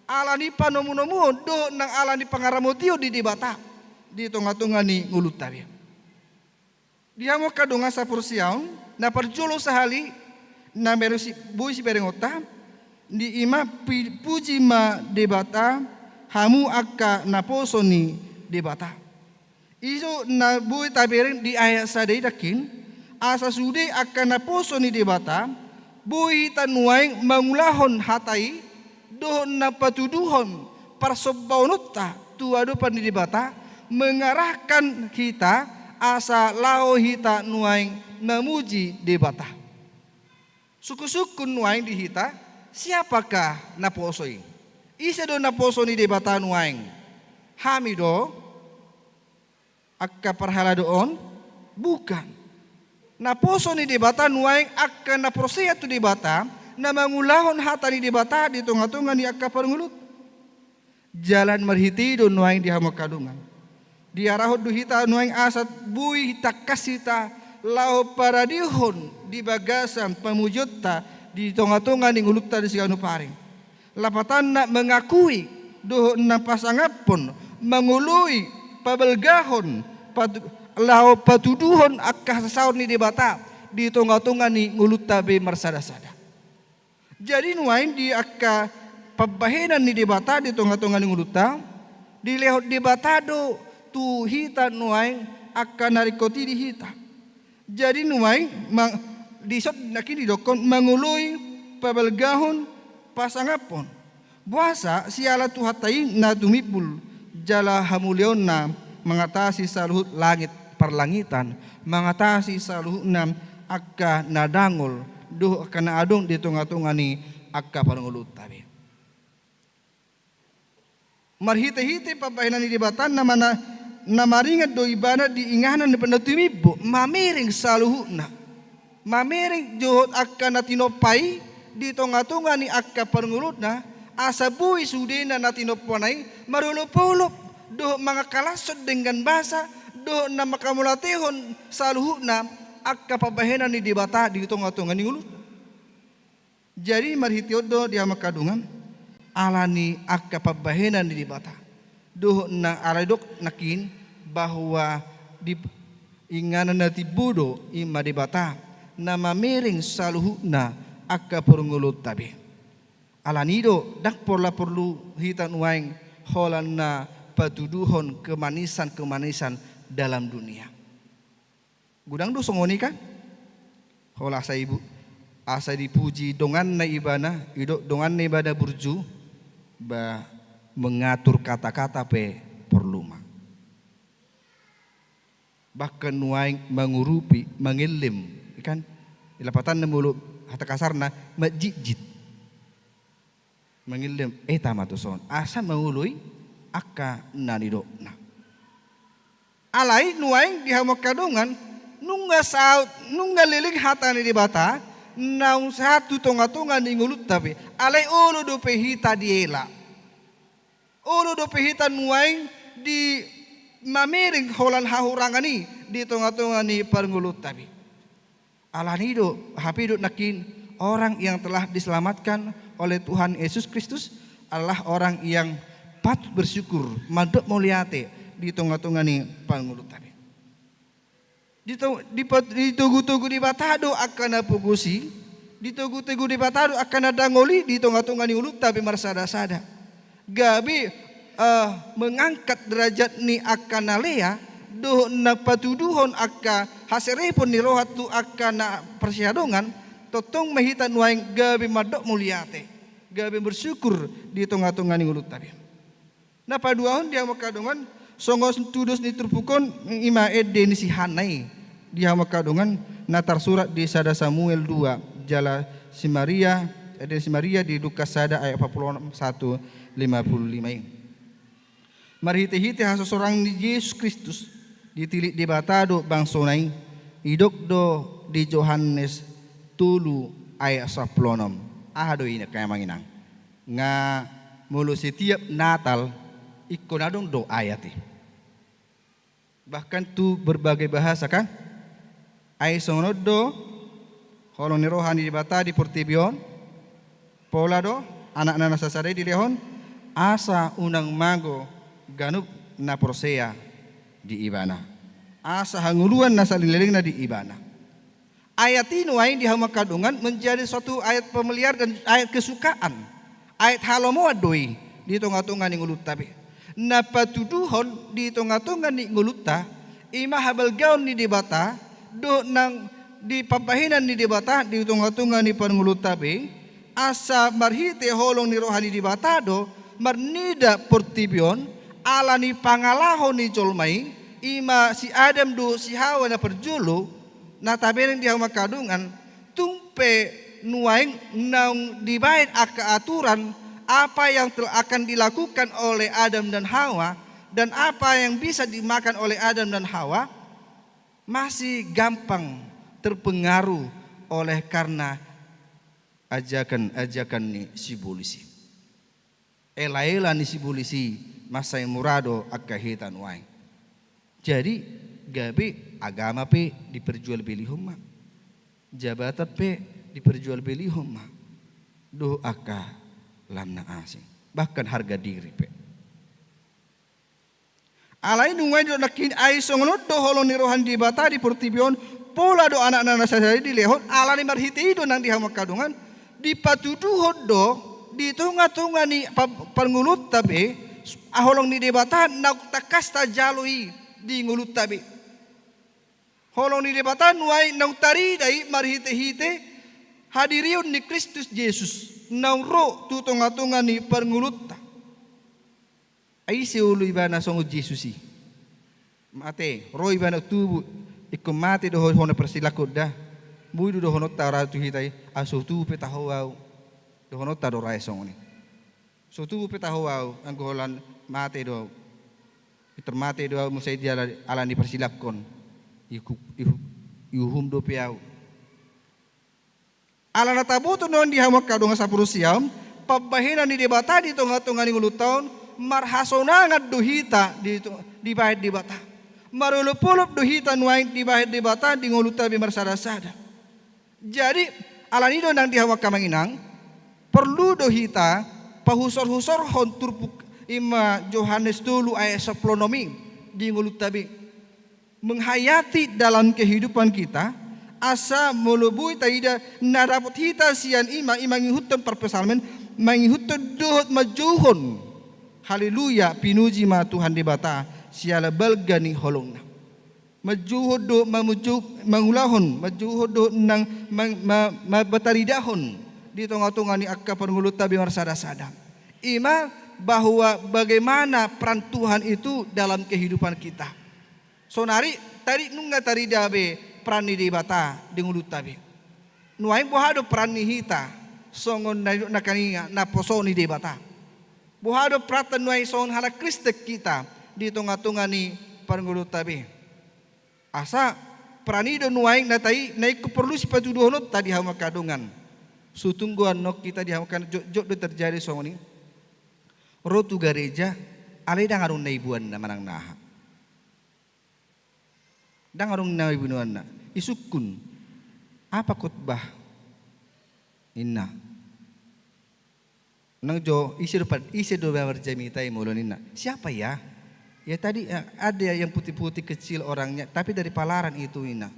Alani panomu-nomu do nang alani pangaramotio di debata di tonga-tonga ni ngoluta be. Di hamo kadungan sa pursiaun na parjolo sahali na meron si buhi si berengota di ima puji ma debata hamu akka na poso ni debata. Iso na buhi tabering di ayat sadai dakin asa sude akka na poso ni debata buhi tanuaing mangulahon hatai dohon na patuduhon parsobbaunutta tuadupan ni debata mengarahkan kita asa lao hita nuaing namuji debata. Suku-suku nuaing di hita siapakah naposoi? Isa do naposo ni debata nuaing hamido akka parhala doon bukan. Naposo ni debata nuaing akka naprosea tu debata na mangulahon hata ni debata di tunga-tunga ni akka parngulut. Jalan marhiti do nuaing di hamo kadungan. Diarahod do hita nuaing asat bui hita kasita lao paradihon di bagasan pamujutta di tunga-tunga ni ngulutta di siganu paring. Lapatan na mengakui do na pasangapon mangului pabelgahon lao patuduhon akka sasaon ni debata di tunga-tunga ni ngulutta be marsada-sada. Jadi nuain di akka pabahenan ni debata di tunga-tunga ni ngulutta di lehot debata do tu hita nuain akka narikoti di hita. Jadi nuain disot nakini dokon mangului pabelgahon pasangapon. Buasa siala tu hatai na tumipul jala hamulion na mengatasi saluhut langit perlangitan, mengatasi saluhut na akka nadangol duh kana adong di tunga-tunga ni akka panungulut tabi. Marhite-hite pabahinan ni debatan na maringat do ibana di ingahanan ni penatumibo mamiring saluhutna. Mamiring johot akka natinopai di tunga-tunga ni akka panungulutna asa bui sudena natinopanay marulupulop do mga kalasod dengan basa do na makamulatehon saluhutna akka pabahenan ni debata di tunga-tunga ni ulut. Jadi marhitiodo di hama kadungan alani akka pabahenan ni debata do na aladok nakin bahwa di inganan nati budo ima debata na mamiring saluhutna akka perungulut tabi. Alanido dak porla perlu hitan uaing holan na patuduhon kemanisan-kemanisan dalam dunia. Gudang do songoni kan? Hola sa ibu asa dipuji dongan na ibana, dongan na ibada burju ba mengatur kata-kata pe perluma. Bahkan nuaing mengurupi, mengilim, kan? Ilapatan na mulut hata kasarna majijit. Mengilim tamatuson asa mengului akka nanido na. Alai nuaing di hamo kadungan nungga saut nungga liling hata ni debata naung satu tonga-tonga ni ngulut tapi alai ulu do pehita diela ulu do pehita nuaing di mamiring holan hahurangani di tonga-tonga ni parngulut tapi alanido hapido nakin orang yang telah diselamatkan oleh Tuhan Yesus Kristus adalah orang yang patut bersyukur madok muliate di tengah-tengah ni pangulut tadi. Ditugu-tugu di batado akan pugusi, ditugu-tugu di batado akan dangoli di tengah-tengah ni ulut tapi marsada-sada. Gabi mengangkat derajat ni akan alea do na patuduhon akka haserepon ni rohat tu akan persyadongan totong mahitan waing gabi madok muliate gabi bersyukur di tengah-tengah ni ulut tadi. Na paduahon dia makadongan songos tudos ni terpukon ima ede ni si hanai dia makadongan natar surat di sada Samuel 2 jala si Maria ede si Maria di Lukas sada ayat 41 55. Marhite-hite haso sorang ni Yesus Kristus ditilik di batado bangsonai idok do di Yohanes tulu ayat 10 ahado ini kaya manginang nga mulu setiap Natal ikon adong do ayat. Bahkan tu berbagai bahasa kan. Ay sonod do holong ni rohani di bata di portibion. Pola do anak nana sasare di lehon asa unang mago ganuk na prosea di ibana. Asa hanguluan na salililing na di ibana. Ayat ini di hamakadungan menjadi suatu ayat pemeliharaan dan ayat kesukaan. Ayat halomo adoi di tengah-tengah ni ngulut tabi. Na patuduhon di tengah-tengah ni nguluta ima habal gaun ni debata do nang di pampahinan ni debata di tengah-tengah ni pangulut tabi asa marhite holong ni rohani debata do marnida portibion ala ni pangalahon ni colmai ima si Adam do si Hawa na perjulu na tabeneng di hamakadungan tumpe nuaing nang dibaid aka aturan apa yang akan dilakukan oleh Adam dan Hawa dan apa yang bisa dimakan oleh Adam dan Hawa masih gampang terpengaruh oleh karena ajakan ni si polisi. Ela-ela ni si polisi masai murado akahitan waing. Jadi gabe agama pe diperjualbelikan, jabatan pe diperjualbelikan, do aka lamna asing, bahkan harga diri pe. Alai nungay do nakin ay songonod do holong ni rohan di bata di portibion pola do anak-anak sasari di lehon ala ni marhiti do nang di hamakadungan di patuduhod do di tunga-tunga ni pangulut tabi holong ni debata nak takasta jalui di ngulut tabi. Holong ni debata nuai nang tari dai marhite-hite hadiriun ni Kristus Yesus nang ro tu tonga-tonga ni perngulutta. Ai se ulu ibana songo Yesusi. Mate ro ibana tubu ikko mate do hono persilakod da. Buidu do hono tara tu hitai aso tu petahawau. Do hono ta do rai songo ni. So tu petahawau anggolan mate do termate do musai dia ala ni persilakon. Yuhum do piau. Ala natabuto noon di hamakadungan sa Purusiam, pabahinan ni debata di tengah-tengah ni ngulutaon, marhasonangan duhita di bahid debata. Marulupulup duhita nuain di bahid debata di nguluta bi marsada-sada. Jadi ala nido nang di hawakamanginang, perlu duhita pahusor-husor hontur ima Yohanes 3 ayat 10 di nguluta bi menghayati dalam kehidupan kita. Asa melubui taida narapot hita sian imangihutun perpesalmen mangihutun duhut majuhun haleluya pinuji ma Tuhan debata siala balgani holongna majuhud do mamujuk mangulahon majuhud do nang mabataridahon di tengah-tengah ni akka permulut tabi marsada-sada ima bahwa bagaimana peran Tuhan itu dalam kehidupan kita. Sonari tadi nungga tari dabe prani di bata di ngulut tabi. Nuaing bohado prani hita songon na kaninga na posoni di bata. Bohado pratan nuai songon hala Kristek kita di tengah-tengah ni pangulut tabi. Asa prani do nuaing na tai naik perlu sepatu dohonot tadi hamakadungan. Sutungguan nok kita di hamakan jok do terjadi songon ni. Rotu gereja alai dangarun naibuan na manang naha. Dangarung naibuan na. Isukun apa khotbah inna nang jo isi do berjami tai mulon inna siapa ya tadi ada yang putih-putih kecil orangnya tapi dari Palaran itu inna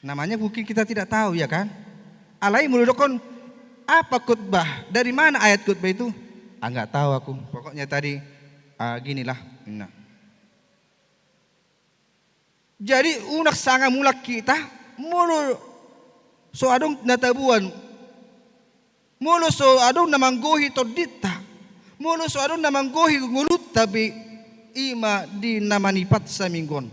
namanya mungkin kita tidak tahu ya kan alai mulodokon apa khotbah dari mana ayat khotbah itu enggak tahu aku pokoknya tadi ginilah inna. Jadi unak sanga mulak kita mulu so adong natabuan mulu so adong namanggohi todita mulu so adong namanggohi ngulut tapi ima di namanipat sa minggon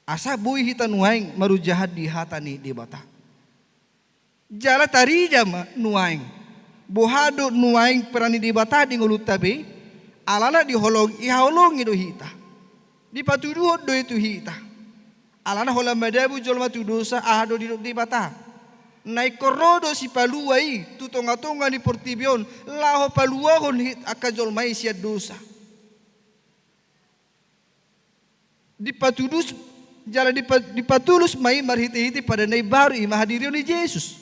asa bui hita nuaing maru jahat di hatani di bata jala tarija nuaing bohado nuaing perani di bata di ngulut tapi alana di holong ihaolong itu hita di patuduhod do itu hita alana hola madabu jolma tu dosa ahado di bata Naik korodo si paluai tu tonga-tonga ni portibion laho paluahon hit akajol mai sia dosa. Dipatulus jalan dipatulus mai marhiti-hiti pada nai baru mahadirion ni Yesus.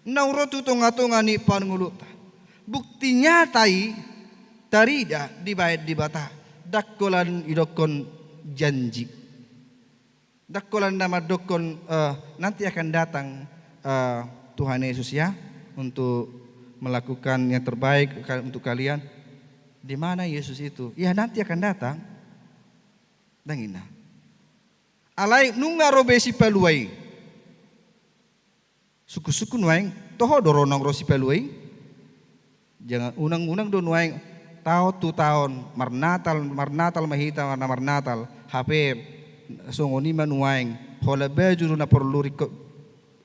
Nauro tu tonga-tonga ni panguluta. Bukti nyatai tarida dibayar di bata dakkolan idokon janji. Dakkolan nama dokon nanti akan datang Tuhan Yesus ya untuk melakukan yang terbaik untuk kalian. Di mana Yesus itu? Ya nanti akan datang. Dangina. Alai nunga robe si paluai. Suku-suku nuaing toho doronong rosi paluai. Jangan unang-unang do nuaing tahun marnatal mahita warna marnatal HP songoni manuaing hola baju na perlu riko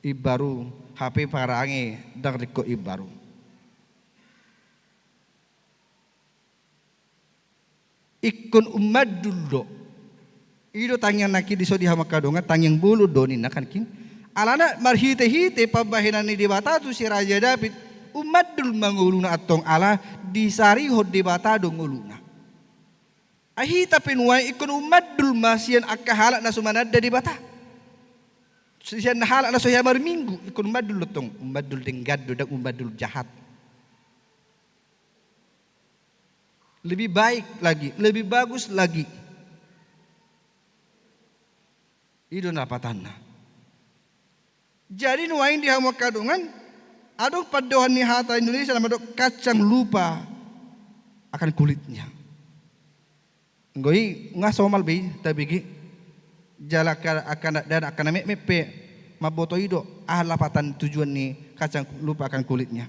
ibaru HP para ange dang riko ibaru. Ikon umat dulu. Ido tangyang naki di sodi hamakadonga tangyang bulu doni nakan kin. Alana marhite-hite pabahinan ni dibata tu si Raja David umat dul manguluna atong ala disari hod dibata do nguluna. Ahita pinuai ikon umat dul masian akahala na sumanada dibata. Sian nahala na soya minggu ikon umat dul tong umat dul denggad do umat dul jahat. Lebih baik lagi, lebih bagus lagi. Itu napatanna. Jadi nuain di hamak kadungan, aduk padohan ni hata Indonesia nama dok kacang lupa akan kulitnya. Ngoi ngasomal bi tabigi jala akan dan akan mepe maboto ido lapatan tujuan ni kacang lupa akan kulitnya.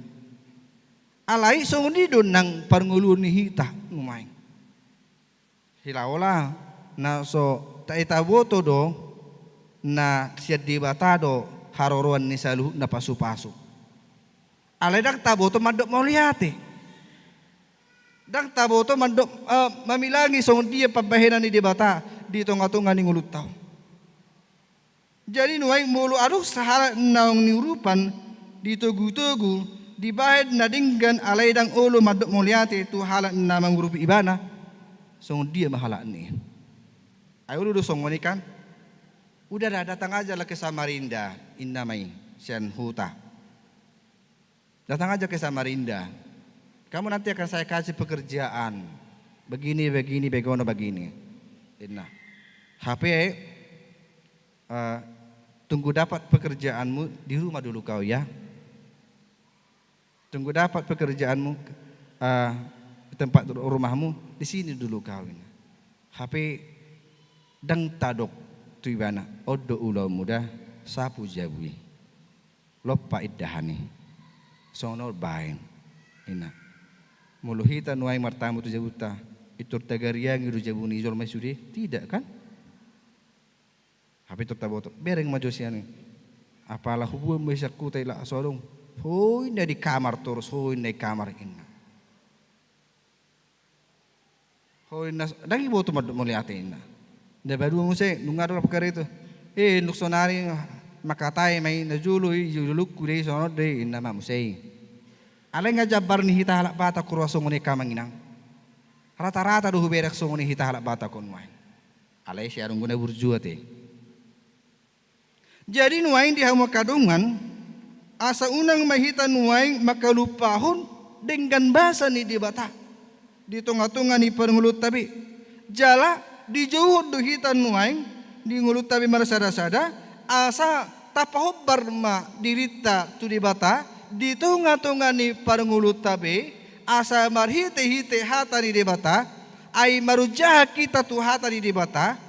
Alai songdi do nang parngulun ni hita numain. Hilaola na so taita boto do na siad di batado haroroan ni saluh na pasu-pasu. Alai dak taboto mandok mauliate. Dak taboto mandok mamilangi songdi pabahenan ni di bata di tonga-tonga ni ngulut tau. Jadi nuai mulu aduh sahara naong ni urupan di togu-togu dibahid na dinggan alay dang ulo madok mulyati tu halat na mangurupi ibana song dia mahala ni ayo lu song kan udah datang aja lah ke Samarinda innamai sian huta datang aja ke Samarinda kamu nanti akan saya kasih pekerjaan begini begini inna HP tunggu dapat pekerjaanmu di rumah dulu kau ya. Tunggu dapat pekerjaanmu di tempat rumahmu di sini dulu kawin. HP dang tadok tu ibana odo ulau muda sapu jabui. Lopa iddahani. Sono bain. Ina. Muluhita nuai martamu tu jabuta. Itur tagariang iru jabuni jol masudi tidak kan? HP taboto bereng majosiani. Apalah hubungan mesaku taila sorong. Hoi na di kamar terus, hoi na di kamar ina. Hoi na, dagi boto melihat ina. Na baru musik nungaro perkara itu. Nuksonari makatai may najuluy juluk kudai sono de ina mamusay. Alay nga jabar ni hita halak bata kurwasong ni kamanginang. Rata-rata do huberak song ni hita halak bata kunwain. Alay siya rung guna burjuate. Jadi nuain di hamak kadungan asa unang mahita nuaing makalupahon dengan bahasa ni di bata di tonga-tonga ni pengulut tabi jala di jauh do hita nuaing di ngulut tabi marasada-sada asa tapahobbar ma dirita tu di bata di tonga-tonga ni pengulut tabi asa marhite-hite hata ni di bata ay marujah kita tu hata ni di bata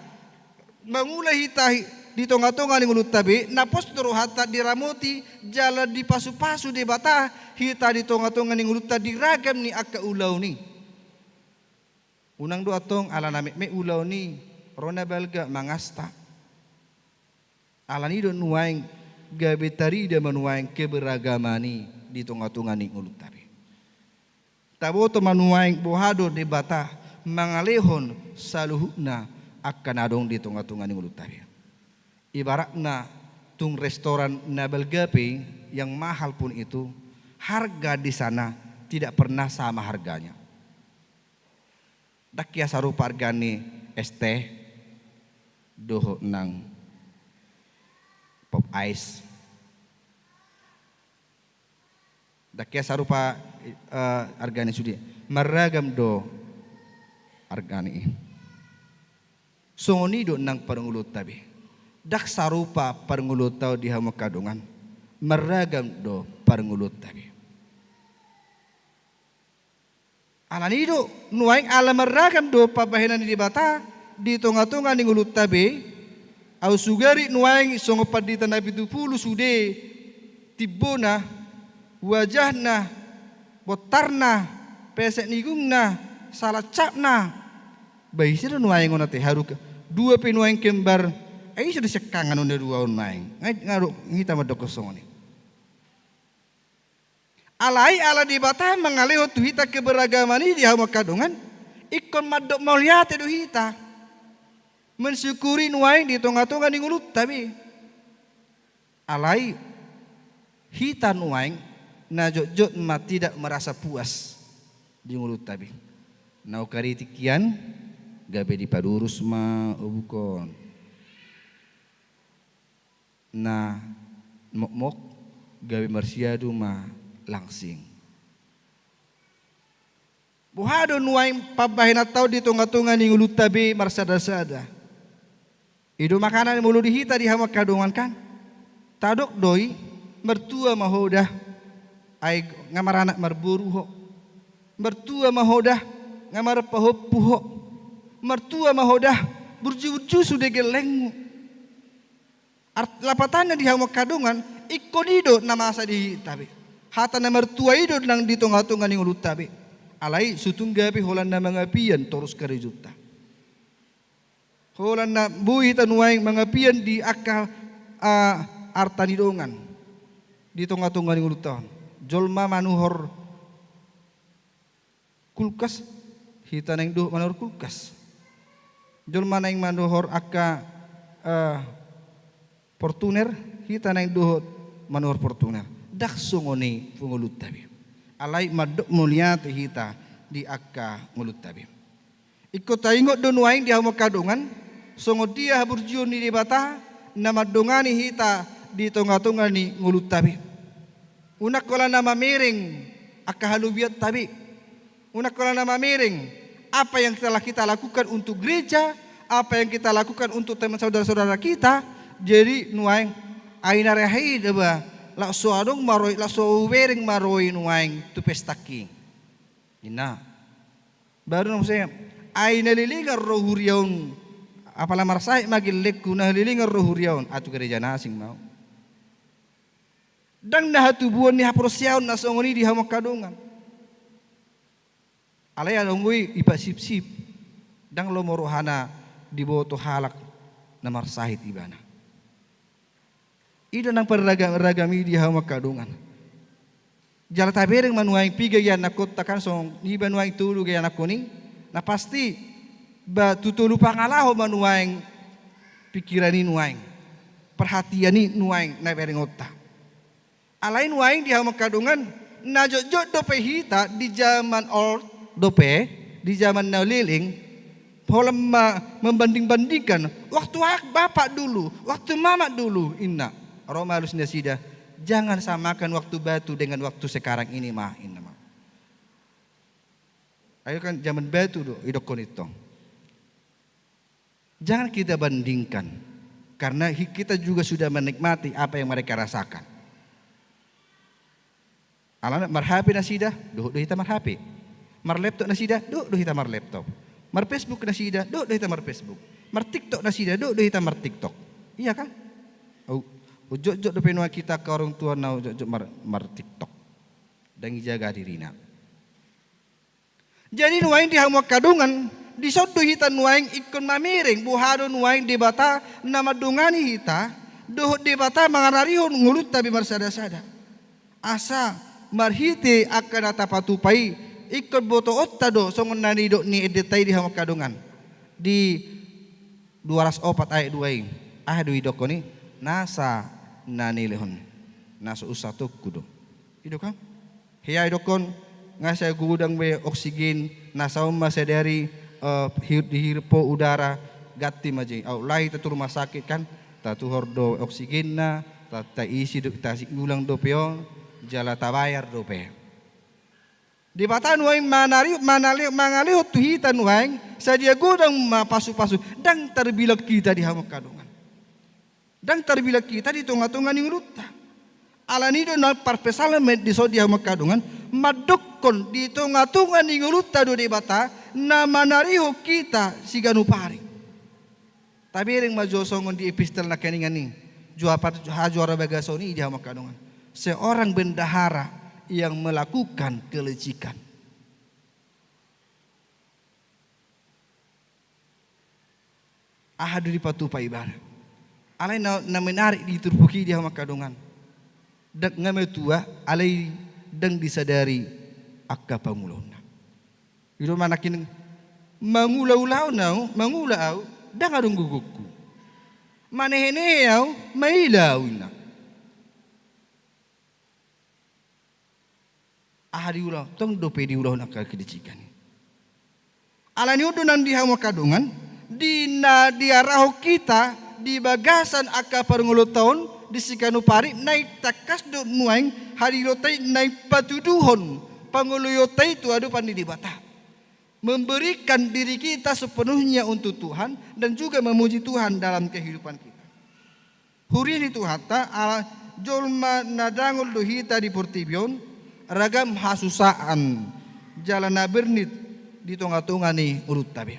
mangula hita di tonga-tonga ni ngulut tabi napos duru hata diramuti jalan di pasu-pasu di bata hita di tonga-tonga ni ngulut tabi diragam ni akka ulau ni unang do atong ala nami me ulau ni rona balga mangasta ala ni do nuaing gabetari da manuaing keberagamani di tonga-tonga ni ngulut tabi taboto manuaing bohado di bata mangalehon saluhuna akan adong di tonga-tonga ni ngulut tabi ibaratna tung restoran Nabel Gape yang mahal pun itu, harga di sana tidak pernah sama harganya. Dakia sarupa hargane es teh doho nang pop ice. Dakia sarupa hargane sudi maragam do hargane. Songoni do nang parengulut tabi. Dak sarupa parengulut tau di hama kadungan. Maragam do parengulut tabi. Alani do nuaing ala maragam do pabahenan di bata di tonga-tonga ni ngulut tabi. Au sugari nuaing songo padita nabi 20 sude tibona wajahna botarna pesek nigungna salah capna bayi sih nuaing ona teh haruka dua penuaing kembar sudah sekangan onda dua nuaing ngaruh kita madok kosong ni alai ala di bata mengalih tu hita keberagaman ini di hama kadungan ikon madok mau lihat itu hita mensyukuri nuaing di tonga-tonga di ngulut tapi alai hita nuaing na jot ma tidak merasa puas di ngulut tabi. Nau karitikian gabe di padurus ma obukon. Na mok gabe marsiadu ma langsing. Buhado nuaing pabahina tau di tonga-tonga ni ngulut tabi marsada-sada. Ido makanan mulu dihita di hama kadungan kan. Tadok doi mertua mahodah ay ngamar anak marburu ho mertua mahodah ngamar pahopu ho mertua mahodah burju-burju sudah geleng lapatannya di hama kadungan ikonido nama asa di tabi hatana mertua ido nang di tonga-tonga ni ngulut tabi alai sutunggabi holan na mangapian torus karijuta holan na buhi tanuaing mangapian di akal artani dongan di tonga-tonga ni ngulut tahun jolma manuhor kulkas hita neng duh manuhor kulkas jolma neng manuhor akka Fortuner hita neng duh manuhor Fortuner dak sungoni fungulut tabi alai madok mulia hita di akka ngulut tabi ikut taingot donuaing di hama kadungan songo dia burjun di bata nama dongani hita di tonga-tonga ni ngulut tabi unak kola nama miring akahalubiat tabi unak kola nama miring apa yang telah kita lakukan untuk gereja apa yang kita lakukan untuk teman saudara-saudara kita jadi nuaing aina rehi deba la soadong maroi la so wering maroi nuaing tu pestaki ina baru nang saya aina lilingar rohuriaun apalah marsai magilek kuna lilingar rohuriaun atu gereja nasing mau dang na hatubuan ni haprosiaun na songoni di hama kadungan alay alongui ipa sip-sip dang lo morohana di boto halak na marsahit ibana ida nang perragami di hama kadungan jala tabereng manuaing piga yan nakot takan song ni banuaing tulu gaya nakuning na pasti ba tutulu pangalaho manuaing pikirani nuaing perhatiani nuaing na bereng otak alain waing di hama kadungan najojot dope hita di zaman old dope di zaman nauliling pola membanding-bandingkan waktu bapak dulu waktu mama dulu inna Roma halus nasida jangan samakan waktu batu dengan waktu sekarang ini mah inna mah ayo kan zaman batu do idokon itu jangan kita bandingkan karena kita juga sudah menikmati apa yang mereka rasakan. Alana mar HP na sida, do hita mar HP. Mar laptop na sida, do hita mar laptop. Mar Facebook na sida, do hita mar Facebook. Mar TikTok na sida, do hita mar TikTok. Iya kan? Ujok-jok do penua kita ke orang tua na ujok-jok mar TikTok. Dan jaga dirina. Jadi nuaing di hama kadungan, di sodo hita nuaing ikon mamiring, buhado nuaing di bata nama dungani hita, do di bata mangararihon ngulut tabi marsada-sada. Asa marhiti akan atapatupai ikut boto otta do songon nani do ni edetai di hama kadungan di 204 ayat 2 do idoko ni nasa nanilehon naso usato kudo ido kan hiya idokon ngasa gudang be oksigen nasa masadari dihirpo udara gatti maji au lai tatu rumah sakit kan tatu hordo oksigen na tata isi do tasi ulang do peo jala tabayar do pe di batan waing mangali tuhitan waing sadia gudang mapasu-pasu dang terbilak kita di hamak kadungan dang terbilak kita di tunga-tunga ning ruta alanido na parpesalamet di so di hamak kadungan madukon di tunga-tunga ning ruta do di bata na manariho kita siganu pari tapi ring majosongon di epistel na keningan ni juara bagasoni di hamak kadungan seorang bendahara yang melakukan kelicikan. Ahadu di patupa ibadah. Alai na menarik di turbuki dia makadongan. Dak ngame tua alai dang disadari akka pangulona. Iro manakin mangulau-lau nau, mangulau dang adung gugukku. Manehene yau mailau ina. Ahadi ulah tong dope di ulah nak kedicikan. Alani udah nandi hawa kadungan dina diaraho kita di bagasan aka parngolo tahun di sikanu pari naik takas do nuaing hari rotai naik patuduhon panguluyotai tu adu pandi di bata memberikan diri kita sepenuhnya untuk Tuhan dan juga memuji Tuhan dalam kehidupan kita. Huri itu hatta ala jolma nadangul dohita di portibion ragam hasusaan jalan bernit di tonga-tonga ni urut tabi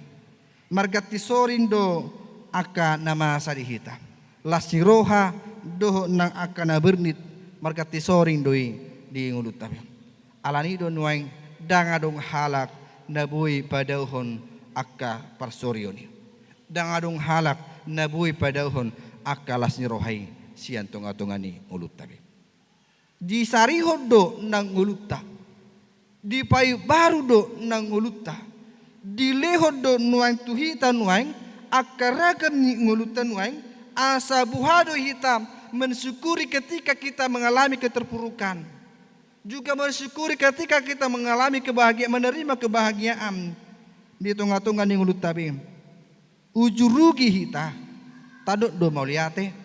margati sorindo aka nama sadihita lasiroha doh nang aka na bernit margati sorindoi di urut tabi alani do nuaing dangadong halak nabui padauhon aka parsorioni dangadong halak nabui padauhon aka lasnirohai sian tonga-tonga ni urut tabi di sarihodo nang nguluta di payu baru do nang nguluta di lehodo nuang tuhita nuang akaragam ni nguluta nuang asa buhado hitam mensyukuri ketika kita mengalami keterpurukan juga mensyukuri ketika kita mengalami kebahagiaan menerima kebahagiaan di tengah-tengah ni nguluta bim uju rugi hita tadok do mauliate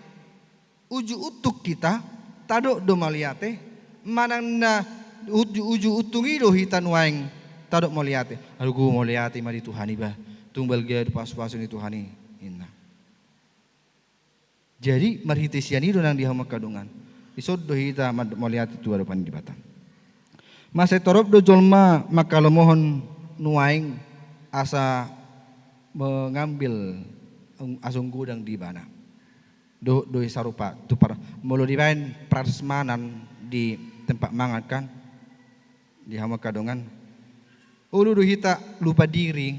uju utuk kita tadok do maliate manang na uju utungi do hitan waing tadok maliate aduh gu maliate mari Tuhani ba tumbal dia pas-pasun itu Tuhani inna jadi marhitisiani do nang di hamak kadungan isod do hita maliate tu hadapan di batang masa torop do jolma makalomohon nuaing asa mengambil asung gudang di bana do sarupa tu para mulu dibain prasmanan di tempat mangat kan di hamak kadongan ulu do hita lupa diri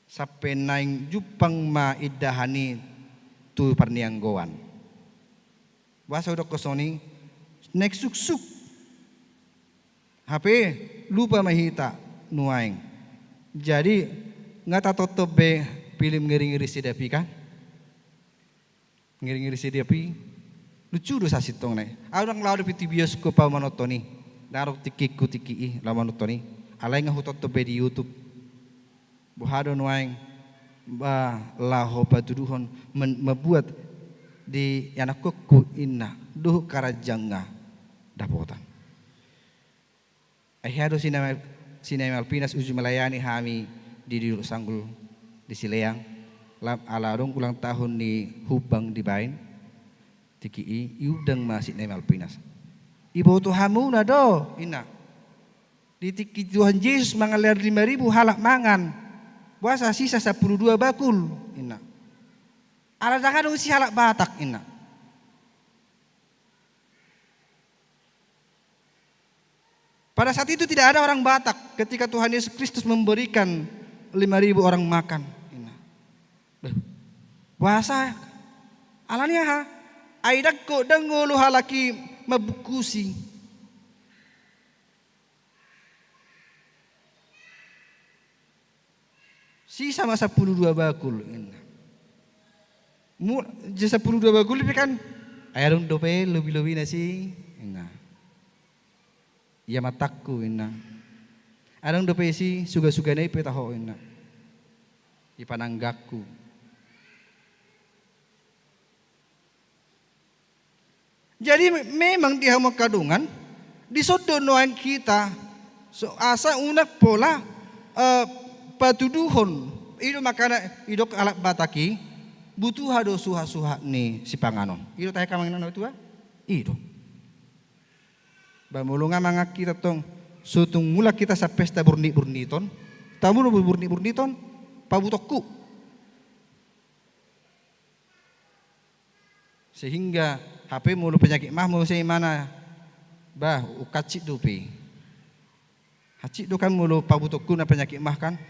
sampai naing jupang ma idahani tu parnianggoan wasa udah kosoni naik suk HP lupa mahita nuaing jadi ngata totobe film ngeri-ngeri sidapi kan ngiri-ngiri si dia pi lucu do sasitong nai orang lalu piti bioskop pa manotoni darok tikiku tiki la manotoni alai ngahutot to di YouTube buhado nuaing ba laho patuduhon membuat di yanakku inna duh karajanga dapotan ayhado sinema Alpinas uju melayani hami di sanggul di Sileang alarong ulang tahun ni hubang di bain tiki iudang masih nemal pinas ibu Tuhanmu na do ina di tiki Tuhan Yesus mangalir 5.000 halak mangan puasa sisa 12 bakul ina ala jangan usi halak Batak ina pada saat itu tidak ada orang Batak ketika Tuhan Yesus Kristus memberikan 5.000 orang makan puasa alania ha aidak ko dangulu halaki mabukusi sisa masa 12 bakul 12 bakul kan Ayarong dope lebih-lebih nasi. Ina. Iya mataku ina. Ayarong dope si suga-suga na ipetaho ina. Ipananggakku. Jadi memang di hama kadungan disodonoan kita so asa unak pola patuduhon itu makana idok alat bataki butuh hado suha-suha ni si panganon. Itu tayo kamanginan itu itu. Bamulunga mga kita tong sutung mula kita sa pesta burni-burniton. Tamu burni-burniton pabutokku. Sehingga HP mulu penyakit mah mulu say mana bah ukacik dupi. Hacik do kan mulu pabutokku na penyakit mah kan.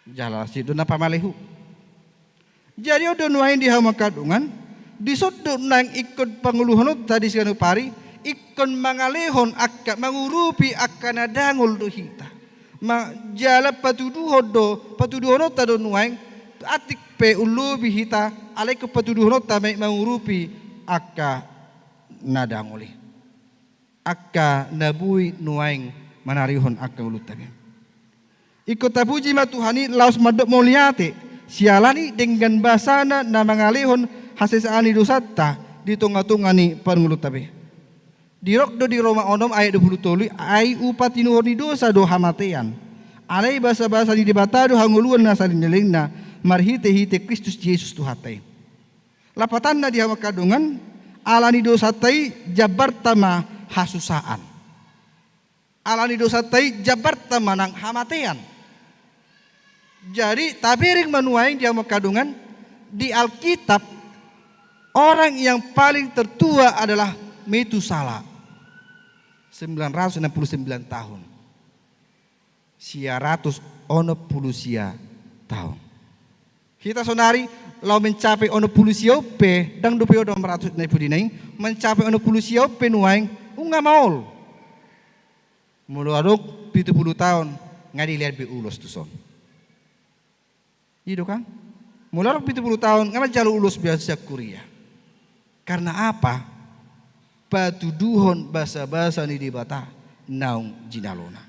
Jala sido na pamalehu. Jadi odo nuain di hama kadungan disoddo nang ikon panguluhon tadi sikanu pari ikon mangalehon akka mangurupi akka nadangol do hita. Jala patuduhon tado nuain atik pe ulubi hita alai ke patuduhon tamai mangurupi akka nadangoli. Akka nabui nuain manarihon akka ulutabi. Ikut tapuji matuhani laos madok moliate sialani dengan basana na mangalihon hasesani dosata di tunga-tungani panulutabi. Dirok do di Roma onom ayat 20 ay upati nuhoni dosa do hamatean. Alai basa-basa di debatado hanguluan na salinilingna marhite-hite Kristus Yesus tuhatai. Lapatan na di hama kadungan alani dosa tai jabartama hasusaan. Alani dosa tai jabartama nang hamatean. Jadi tabiring manuaing dia makadungan di Alkitab orang yang paling tertua adalah Metusala 969 tahun. Sia ratus ono pulusia tahun. Kita sonari lau mencapai ono pulusia pe dang dupe ono 100 na pudinaing mencapai ono pulusia pe nuaing unga maol. Mulu aduk 70 tahun ngadi lihat be ulos tu son. Itu kan? Mulai 70 tahun karena jalur ulus biasa kuliah. Karena apa? Patuduhon basa-basa ni dibata naung jinalona.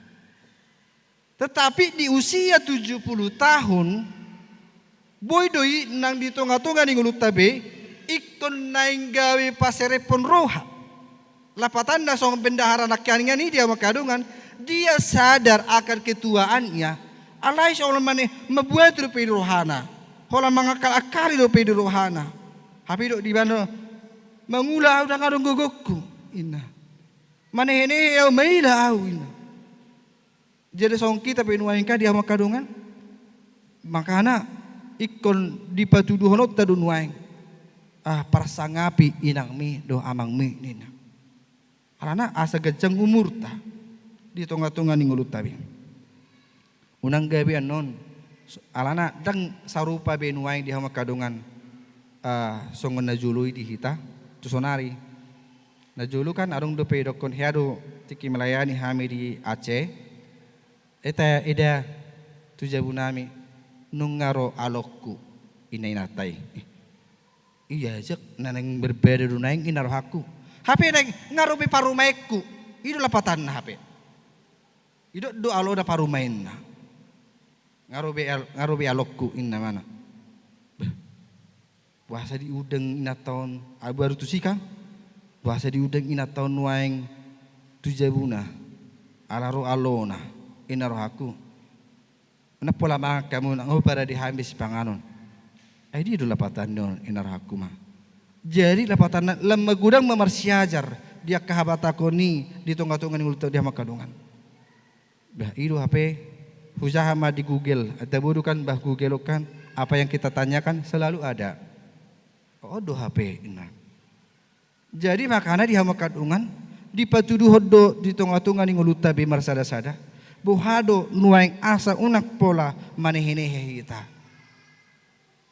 Tetapi di usia 70 tahun boy doi nang di tonga-tonga ni ngulut tabe ikon naing gawe paserepon roha. Lapatan na song bendahara nakyaningan ni dia makadungan dia sadar akan ketuaannya. Alai seolah mana membuat rupi rohana, hola mengakal-akali rupi rohana. Tapi dok di mana mengulah udah kadang gogokku, ina. Mana ini yang mailah ina. Jadi seorang kita penuaingkan dia makadungan, makana ikon di patuduhon otta dunuaing. Parsangapi inang mi do amang mi nina. Karena asa gajang umurta di tongga-tongga ningulut tabi. Unang gabi anon alana dang sarupa benuai di hama kadungan songon najului di hita tu sonari najulu kan arung do pe dokon heado tiki melayani hami di Aceh eta ida tu jabunami nungaro alokku inainatai iya jek naneng berbeda dunaing inaro haku hape nang ngarobe parumaiku itu lapatan hape itu do alo da parumainna ngarobe alokku inna mana puasa di udeng ina tahun baru tu sikang puasa di udeng ina tahun nuaing tujabuna alaro alona ina rohaku na pola maka kamu nang pada dihabis panganon ai di do lapatan non ina rohaku mah jadi lapatan lemah gudang memarsiajar dia kahabatakoni di tongga-tongga ni ulta dia makadungan bah itu HP usaha mah di Google atau bukan bah Google kan apa yang kita tanyakan selalu ada. Oh do HP ina. Jadi makanya di hama kadungan di patuduh do di tonga-tonga ni nguluta be marsada-sada. Buhado nuaing asa unak pola manehenehe kita.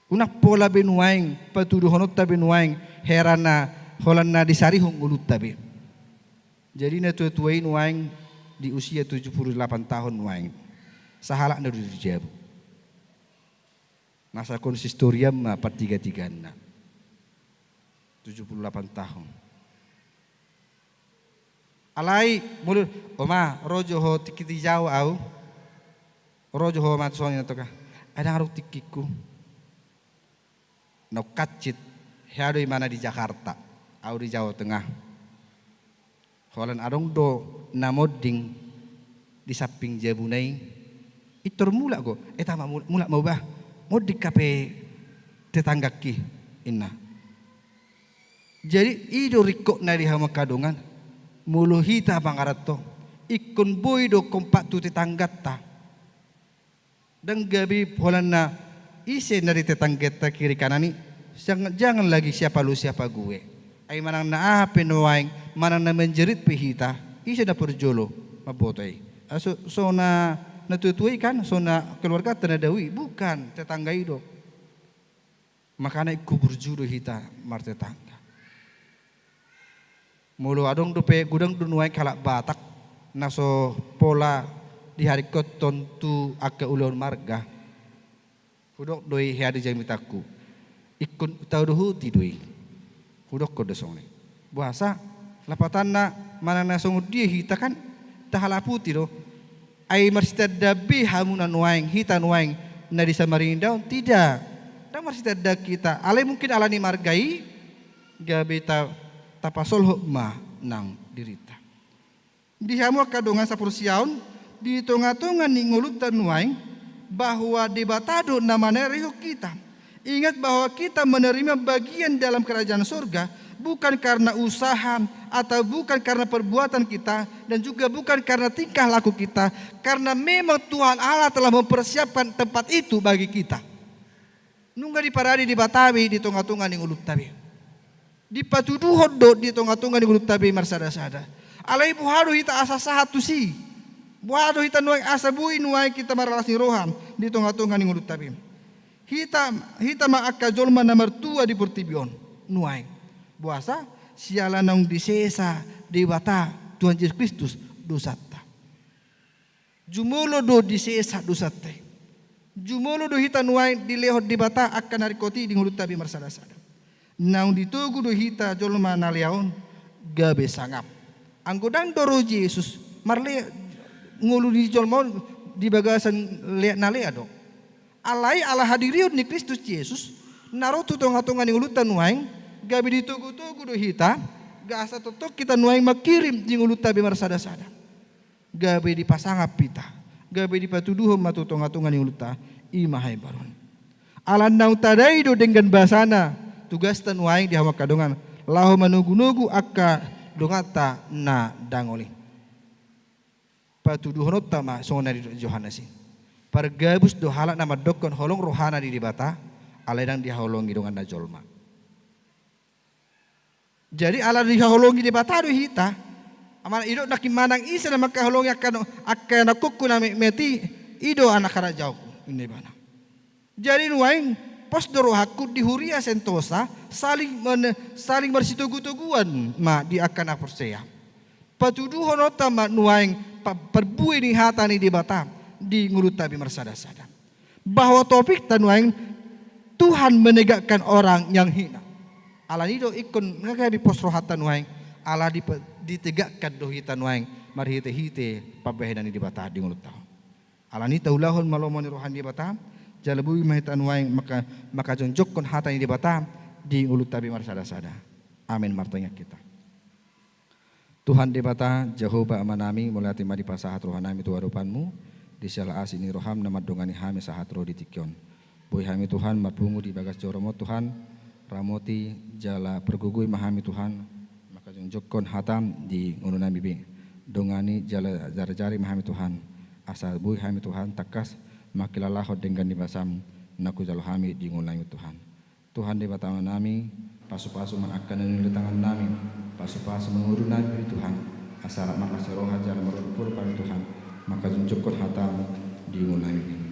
Unak pola be nuaing patuduh honota be nuaing herana holanna disari nguluta be. Jadi na tuai nuaing di usia 78 tahun nuaing. Sahalak na dijawab. Nasa konsistorium 3-3 na. 78 tahun. Alai mulut oma rojo ho tikiti jauh au. Rojo ho matsonya to ka. Ada ngaruh tikiku. No kacit headoi mana di Jakarta, au di Jawa Tengah. Holan adong do namoding di samping jabunai. Itor mula go. Tama mula mau bah. Modik kape tetangga ki inna. Jadi ido rikok na di hama kadungan. Mulu hita bangarato. Ikon boy do kompak tu tetanggat ta. Dan gabi holan na isi dari tetangga kiri kanan ni jangan lagi siapa lu siapa gue. Ay manang na penuaing manang na menjerit pihita isi na perjolo mabotay. So na natutuwi kan so na keluarga tenadawi bukan tetangga itu. Makanya ikubur judo hita mar tetangga. Mulu adong dope gudang dunuai kalak Batak naso pola di hari koton tu ake ulon marga. Hudok doi headi jamitaku. Ikun tau dohu tidui. Hudok ko desone. Bahasa lapatan na mana na songo dia hita kan tahalapu tido. Ai marsita dabi hamuna nuaing hita nuaing na di Samarinda tidak. Dan marsita da kita. Ale mungkin alani margai gabe tapasol hokma nang dirita. Di hamu kadongan sapursiaun di tonga-tonga ni ngulut dan nuaing bahwa di batado namanya rihuk kita. Ingat bahwa kita menerima bagian dalam kerajaan surga bukan karena usaha atau bukan karena perbuatan kita dan juga bukan karena tingkah laku kita, karena memang Tuhan Allah telah mempersiapkan tempat itu bagi kita. Nungga di paradi di Batawi di tonga-tonga ni ngulut tabi. Di patudu hodo di tonga-tonga ni ngulut tabi marsada-sada. Alai buhado hita asa sahatu si. Buhado hita nuai asa bui nuai kita maralasi roham di tonga-tonga ni ngulut tabi. Hita maaka jolma na mertua di Portibion nuai. Buasa siala nang disesa di bata Tuhan Yesus Kristus dosata. Jumulo do disesa dosata. Jumulo do hita nuai di lehot di bata akan harikoti di ngulut tabi marsada-sada. Nang ditugu do hita jolma na liaon gabe sangap. Anggodang doro Yesus marle ngulu di jolma di bagasan na lea do. Alai ala hadirion ni Kristus Yesus narotu tonga-tonga ni ulutan nuaing gabi ditugu-tugu do hita gasa totok kita nuaing makirim di ulut tabi marsada-sada gabi dipasangap pita gabi dipatuduho matu tonga-tonga ni uluta imahai baron alan nau tadaido dengan basana tugas tan nuaing di hawa kadongan lahu manugu-nugu akka dongata na dangoli patuduhonot tama sona di Johannesin. Pargabus do halak nama dokon holong rohana di bata aledang diholongi dengan najolma. Jadi ala diholongi di bata do hita amana ido nakimanang isa na makaholongi akan nakuku na meti ido anak kana jauh ini bana. Jadi nuaing pos do rohaku di huria sentosa saling bersitugu-tuguan ma di akan aperseya. Patuduhon otama nuaing perbui ni hata ni di bata di ngulut tabi marsada-sada bahwa topik tanuaing Tuhan menegakkan orang yang hina. Ala nido ikon ngagabi pos rohatan nuaing ala ditegakkan dohi tanuaing marhite-hite pabehedan di bata di ngulut tahu. Ala ni taulahon malomoni rohan di bata jalebui mahita nuaing maka jonjokon hatan di bata di ngulut tabi marsada-sada. Amin martanya kita. Tuhan di bata Jehovah amanami mulai timadi pasahat rohanami tuarupanmu di salah asini roham nama dongani hami sahatro di tikyon. Boy hami Tuhan mapungu di bagas joromo Tuhan ramoti jala pergugui mahami Tuhan maka jonjokon hatam di ngununami bi dongani jala jari mahami Tuhan asal boy hami Tuhan takas makilalahot dengan di basam naku jalo hami di ngununami Tuhan. Tuhan di batangan nami pasu-pasu manakan dan tangan nami pasu-pasu mengurus nami Tuhan asal makna seroha jala merupur pada Tuhan maka junjukkan hatam di mulai ini.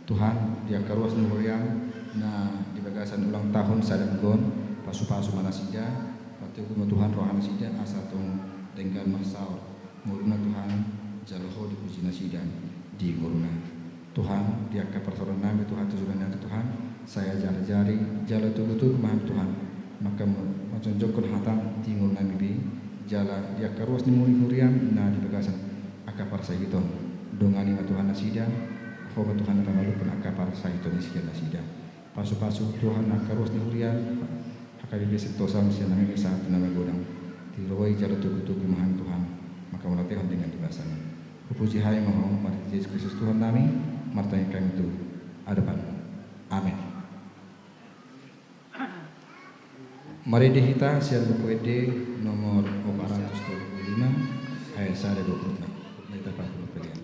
Tuhan dia karuas nuhuriang na di bagasan ulang tahun sadanggon pasu-pasu mana sida patu Tuhan rohana sida asatung tenggal masaur nguruna Tuhan jaloho di pujina sida di nguruna Tuhan dia ke persoalan nami Tuhan tujuan yang Tuhan saya jari-jari jalo tugu-tugu maham Tuhan maka menconjokkan hatang tinggal namibi jala dia karuas ni muri hurian na di bagasan akapar sa ito dongani matuhan nasida fo matuhan pangalupan akapar sa ito ni siya nasida pasu-pasu Tuhan akaruas ni hurian akabibi setosam siya nami sa atin na magodang tiroy jala tugu-tugu mahan Tuhan maka melatihkan dengan dibasanya puji hai mohon mari Yesus Kristus Tuhan kami martanya kami itu hadapan amin. Mari dihita siar buku ED nomor 425 ayat 1 26. Kita pakai pilihan.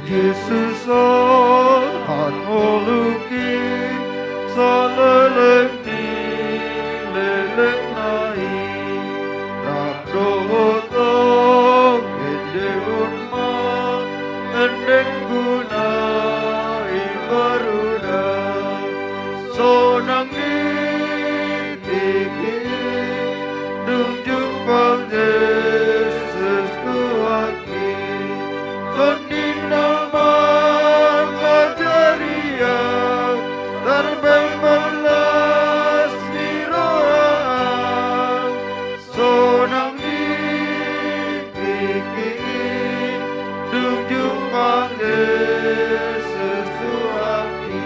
Yesus han oluki saleleng ni leleng nai rabdoto ende unma endeng guna ibaruda sonang ni tiki dung jumpang Yesus kuaki kondin nama ngajaria terbang melas di roa sonang di tiki dung jumpang Yesus kuaki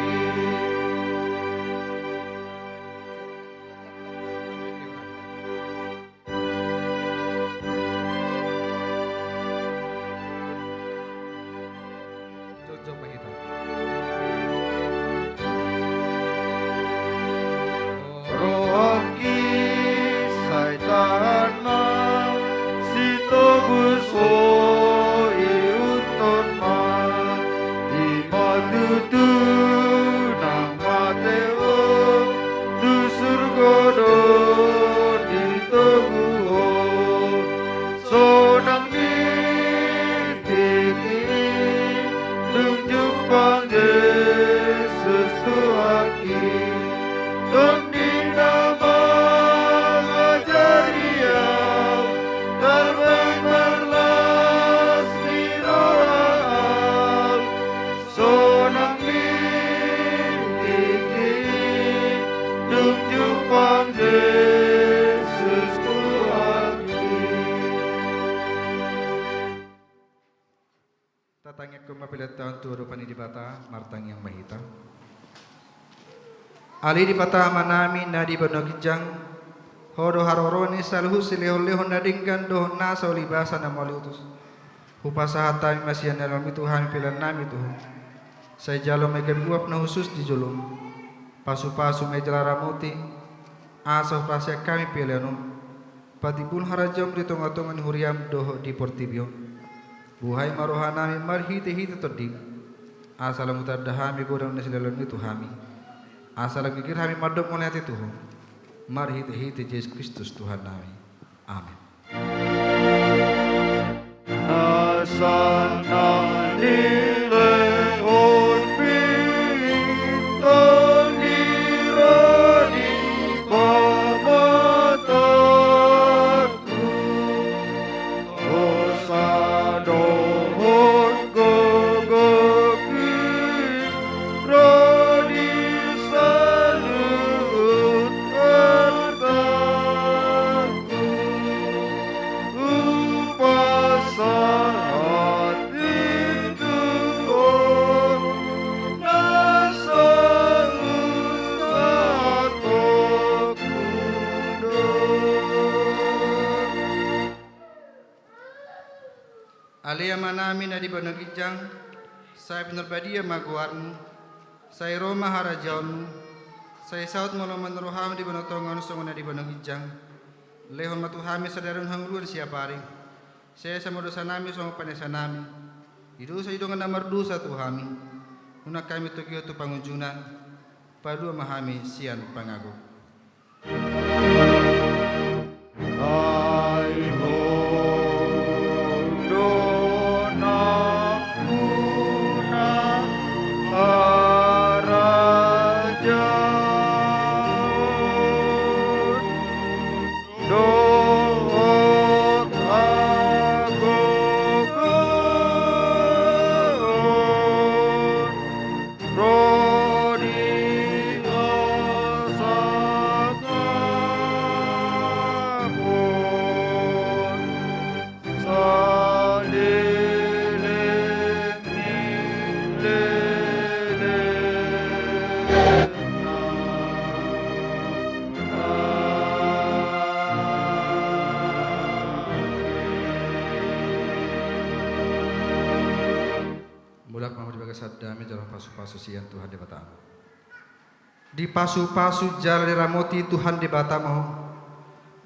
kumapilat tahun tuwa pani di bata martang yang mahita. Ali di bata manami na di banogijang hodo haroroni salhu silehon-lehon nadinggan dohon nasa ulibasa na maliutus. Hupasahata masian dalam itu hami pilan nami tuh. Saya jalo megan uap na khusus di julum. Pasu-pasu meja ramuti. Asah pasya kami pilanu. Patipun harajam di tonga-tongan huriam doho di portibio. Buhay marohanami marhite-hite todip. Asal mutadahami godang nasilalan itu hami. Asal gigir hami madok melihat itu. Marhite-hite Yesus Kristus Tuhan nami. Amin. Asana nilehon bintang dirani pamataku. Osadohon gogaki rani salut hartaku. Upasahat itu nasa ustatoku. Alia manami na di banogijang. Saya pinurbadia maguarmu. Saya Roma harajaunmu. Saya saut moloman roham di banotongan songona di banogijang. Lehon matuhami sadarun hanglur siapari. Saya sama dosa nami sama panesa nami. Hidup saya dengan namar dosa tuhami. Una kami tokyo tu pangunjunan. Padu mahami sian pangago. Ai hondona kuna harajaun. Dohot agogon. Rodi asangapun. Salileng Mulak mau dibagas dami jalan pasu-pasu sian Tuhan di batamu. Di pasu-pasu jalan ramoti Tuhan di batamu.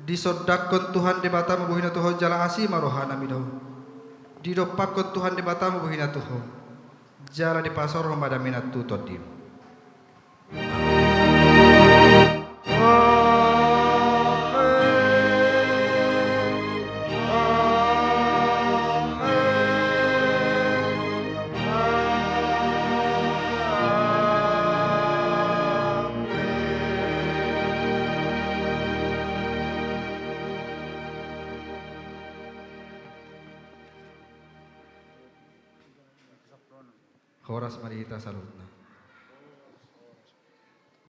Di sodakon Tuhan di batamu buhina Tuhan jalan asih marohana midahu. Di dopakon Tuhan di batamu buhina Tuhan. Jalan di pasar romada minat tu todim. Horas marihita salutna.